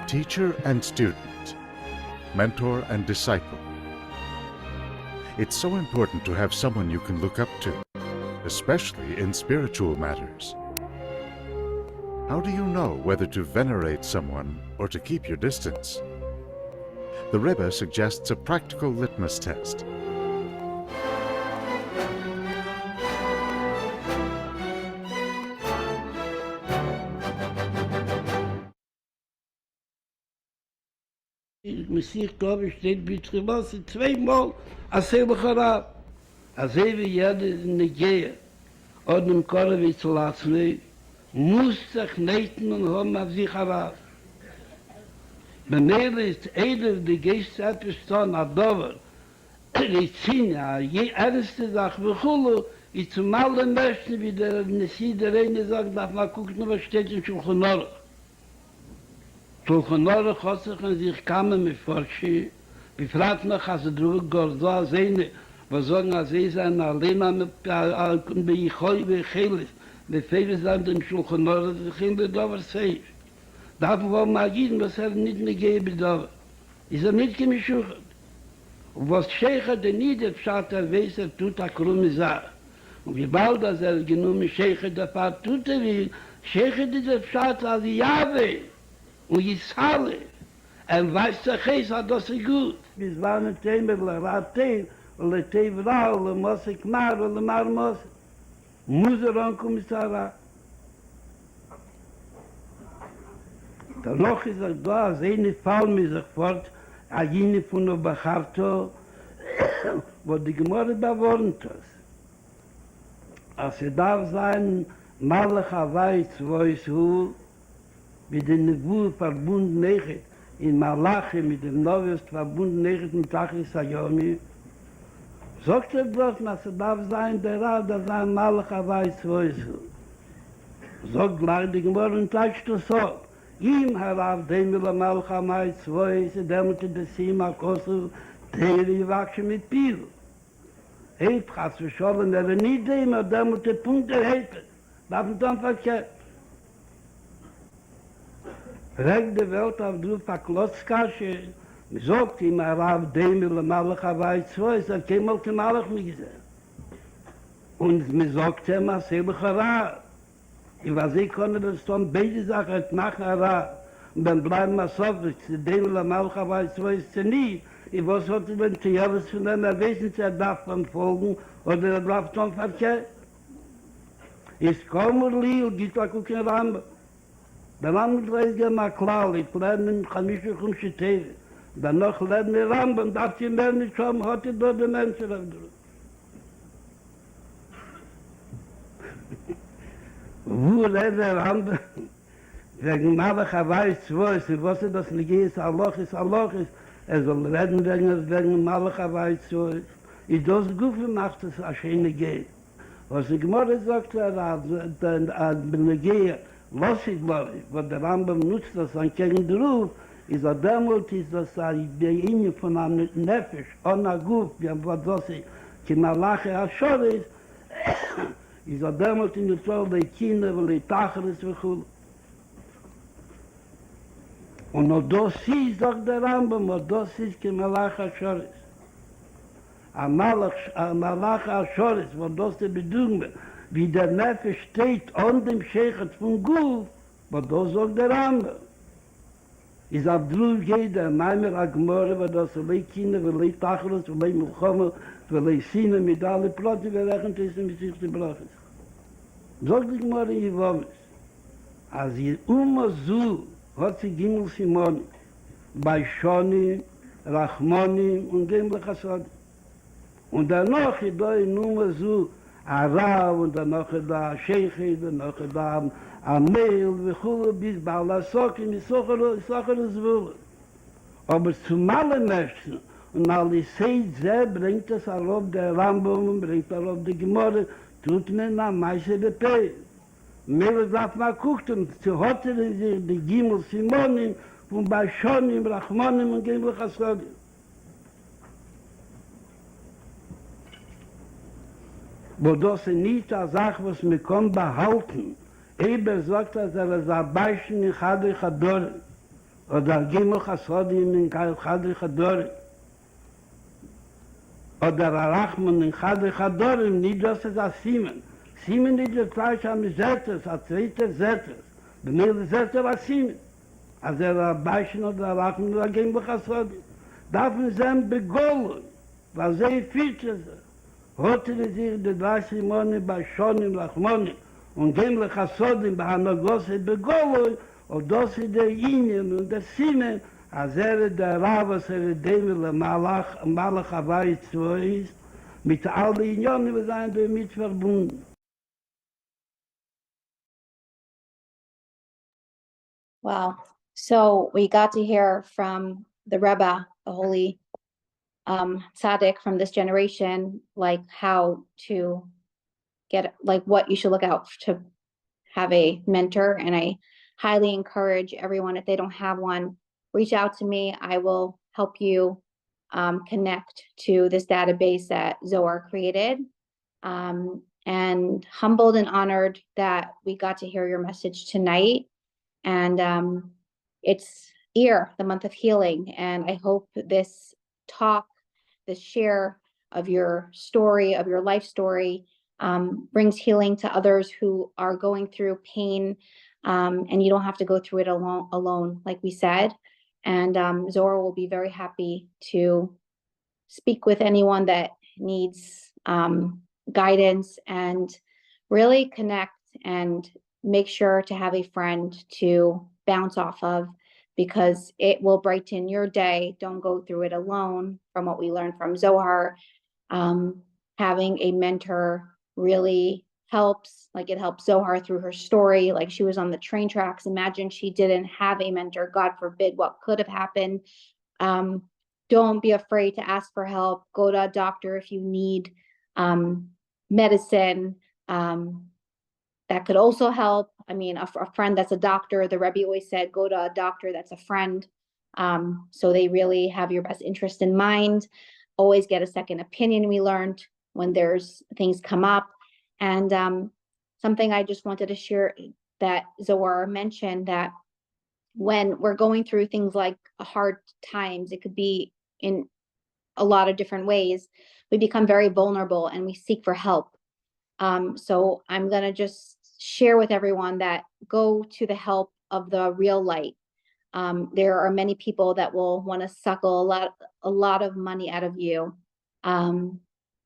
Teacher and student, mentor and disciple. It's so important to have someone you can look up to, especially in spiritual matters. How do you know whether to venerate someone or to keep your distance? The Rebbe suggests a practical litmus test. Messias, glaube ich, steht wie Trimasse zweimal als Selchara. Als wie jeder in der Gehe und im Korbe zu lassen, muss sich neiten und haben auf sich herab. Benele ist jeder, die Geist etwas tun, a Dover, Rezina, je erste Sache, Bechulu, ist zum allen Menschen, wie der Nessie der Reine sagt, darf man gucken, was steht in Schulchan Aruch. Schulchan Aruch hat sich an sich kamen mit Forschi, befragt noch, als er drüber Gordo, Sehne, was sagen, als sie sein, allein mit Beichoi, Beichelis, befehle sein dem Schulchan Aruch, sich in der Dover seif. Darf man mal gehen, was nicht mehr geben darf. Ist nicht gemischucht. Und was Scheicher der Niederpschat, weiß, tut a krumme Sache. Und wie bald das genommen Scheicher der Pfarr tut will, Scheicher der Pschat, als Jahwe und Yisale, weiß der Geist, das ist gut. Bis wann ein Thema, Ratein, le Tevra, le Mosek Mar, le Mar Mosek. Muss ankommen, Sarah. Danach ist da, als eine Fall mir sich fort, a jene von der Bacharto, wo die Gemorre bewohnt ist. Als sie darf sein, Malach Hawaii, Zwois Hu, mit den Nebu verbunden nechet, in Malachi mit dem Novest verbunden nechet mit Tachis Ayomi, sagt dort, dass sie darf sein, der Rad, der sein Malach Hawaii, Zwois Hu. Sagt gleich die Gemorre und gleich du so, Im harav dem la malcha mai zwei se demte de sima kosu teiri wachse mit pil. Heit has verschollen der nicht dem demte Punkte heit. Darf dann verkehrt. Reg de Welt auf du verklotzkasche. Sagt im harav dem la malcha mai zwei se kemol kemalach mir gesehen. Und mir sagt er mal selber harav. Ich weiß, ich konnte das dann beide Sachen machen, aber dann bleiben wir so, die Dämler Malcha weiß, wo ist sie nie. Ich weiß, wenn die Jahres von einem Wesen, er darf dann folgen, oder er darf dann verkehrt. Ich komme und geht da gucken Rambe. Der Rambe ist ja mal klar, ich lerne in Chamische Kumschiteve. Danach lerne ich Rambe und darf die Männer nicht haben, hat die dort die Menschen auf der Wo der Rande, wegen Malach weiß, was das nicht ist, Allah ist, soll reden wegen Malach weiß, ist das gut gemacht, dass es schöne geht. Was die Gemorre sagt, was ich glaube, was der Rambam nutzt, das an gegen den Ruf, ist damals, ist das die Linie von einem Nefesh, ohne Guf, was das ist, die Malach ist, is a demot in der Zoll, die Kinder, weil die Tacheles verchul. Und noch das ist, sagt der Rambam, und das ist kein Malach HaShoris. A Malach HaShoris, wo das die Bedingung, wie der Neffe steht an dem Schechet von Guf, wo das sagt der Rambam. Is ab drüben geht der Meimer Agmore, wo das die Kinder, weil die Tacheles, weil die Mulchome, weil die Sine mit allen Plotten berechnet ist, mit sich zu brachen. Sagt ich mal in Jewomes, als ihr so hat sie Gimel Simoni, bei Shoni, Rachmoni und Gemle Chasod. Und danach ist da in so Arav und danach ist da Sheikhi, danach ist da Amel, Vichulu, bis Baalasoki, mit Socher Zwille. Aber zu allen Menschen, und alle Seid sehr bringt es auf der Rambam, bringt auf die Gemorre, tut mir na meise Bepei. Mir darf man gucken, zu hotten sich die Gimel Simonim, von Bashonim, Rachmonim und Gemel Chasodim. Wo das nicht eine Sache, was wir können behalten, Eber sagt, dass ist ein Beispiel in Chadri Chadorim, oder Gemel Chasodim in Chadri Chadorim. Oder Rachman in Chadri Chadorim, nicht das ist ein Simen. Simen ist das gleiche am Zetes, ein zweiter Zetes. Bei mir ist Zetes ein Simen. Also Beispiel oder Rachman oder Gemel Chasodim. Darf man sein begollen, weil sie Fische sind. Heute sich die 30 Monate bei Shonim, Rachmonim und Gemel Chasodim bei Hanagosse begollen, und das ist der Ingen und der Simen, als der Ravas, dem Malach Hawaii zu ist, mit all den Ingen, wir sind damit verbunden. Wow. So we got to hear from the Rebbe, the holy tzaddik from this generation, like how to get, like what you should look out to have a mentor. And I highly encourage everyone, if they don't have one, reach out to me. I will help you connect to this database that Zohar created. And humbled and honored that we got to hear your message tonight. And it's the month of healing. And I hope this talk, this share of your story, of your life story, brings healing to others who are going through pain. And you don't have to go through it alone, like we said. And Zohar will be very happy to speak with anyone that needs guidance and really connect and make sure to have a friend to bounce off of, because it will brighten your day. Don't go through it alone. From what we learned from Zohar, having a mentor really helps. Like, it helps Zohar through her story. Like, she was on the train tracks. Imagine she didn't have a mentor. God forbid what could have happened. Don't be afraid to ask for help. Go to a doctor if you need medicine. That could also help. I mean, a friend that's a doctor, the Rebbe always said, go to a doctor that's a friend. So they really have your best interest in mind. Always get a second opinion, we learned, when there's things come up. And something I just wanted to share that Zohar mentioned, that when we're going through things like hard times, it could be in a lot of different ways, we become very vulnerable and we seek for help. So I'm going to just share with everyone that go to the help of the real light. There are many people that will want to suckle a lot of money out of you.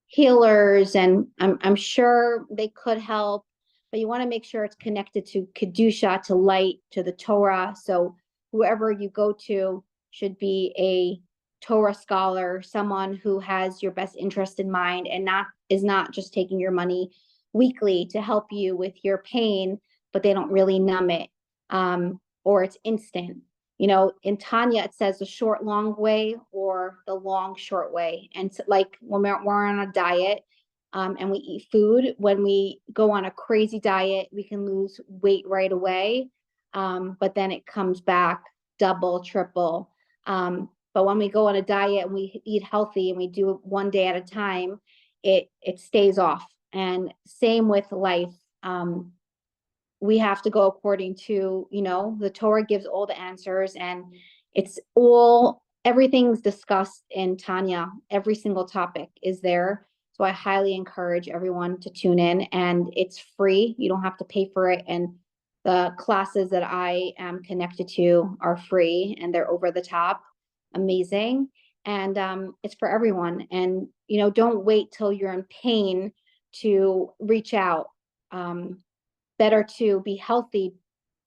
Healers, and I'm sure they could help, but you want to make sure it's connected to Kedusha, to light, to the Torah. So whoever you go to should be a Torah scholar, someone who has your best interest in mind and is not just taking your money weekly to help you with your pain, but they don't really numb it, or it's instant. You know, in Tanya, it says the short, long way or the long, short way. And so, like, when we're on a diet and we eat food, when we go on a crazy diet, we can lose weight right away. But then it comes back double, triple. But when we go on a diet and we eat healthy and we do it one day at a time, it stays off. And same with life. We have to go according to, the Torah gives all the answers, and everything's discussed in Tanya. Every single topic is there. So I highly encourage everyone to tune in, and it's free. You don't have to pay for it. And the classes that I am connected to are free, and they're over the top amazing. And it's for everyone. And, don't wait till you're in pain to reach out. Better to be healthy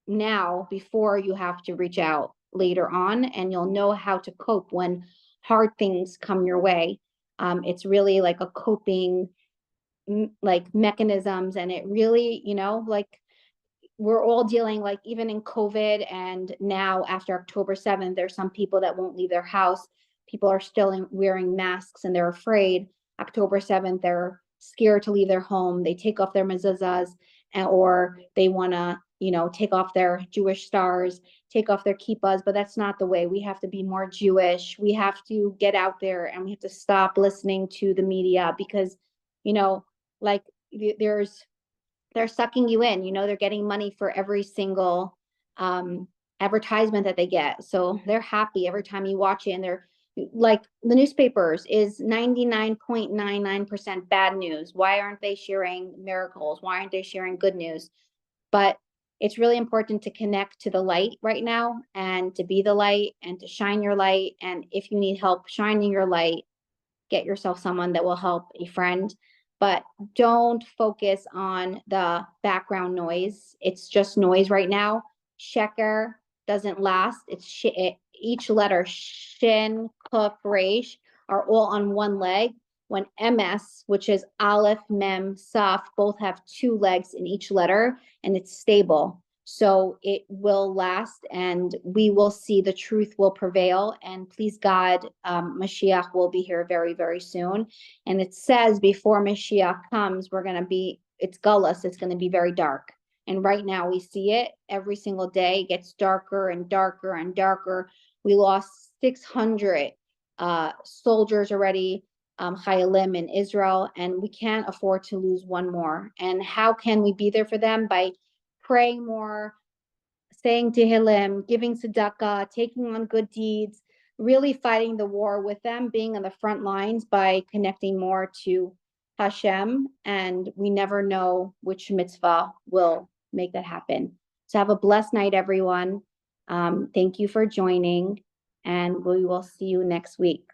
now before you have to reach out later on, and you'll know how to cope when hard things come your way. It's really like a coping mechanisms, and it really, we're all dealing, like, even in COVID, and now after October 7th, there's some people that won't leave their house. People are still wearing masks and they're afraid. October 7th, they're scared to leave their home. They take off their mezuzahs, or they want to, take off their Jewish stars, take off their kippahs, but that's not the way. We have to be more Jewish. We have to get out there, and we have to stop listening to the media, because, they're sucking you in, they're getting money for every single advertisement that they get. So they're happy every time you watch it, and they're like, the newspapers is 99.99% bad news. Why aren't they sharing miracles? Why aren't they sharing good news? But it's really important to connect to the light right now, and to be the light, and to shine your light. And if you need help shining your light, get yourself someone that will help, a friend. But don't focus on the background noise. It's just noise right now. Sheker doesn't last. It's each letter, shin, kuf, resh, are all on one leg, when MS, which is aleph, mem, saf, both have two legs in each letter, and it's stable. So it will last, and we will see the truth will prevail. And please God, Mashiach will be here very, very soon. And it says before Mashiach comes, it's gullus, it's going to be very dark. And right now we see it every single day. It gets darker and darker and darker. We lost 600 soldiers already, Chayalim in Israel, and we can't afford to lose one more. And how can we be there for them? By praying more, saying Tehillim, giving tzedakah, taking on good deeds, really fighting the war with them, being on the front lines by connecting more to Hashem. And we never know which mitzvah will make that happen. So have a blessed night, everyone. Thank you for joining, and we will see you next week.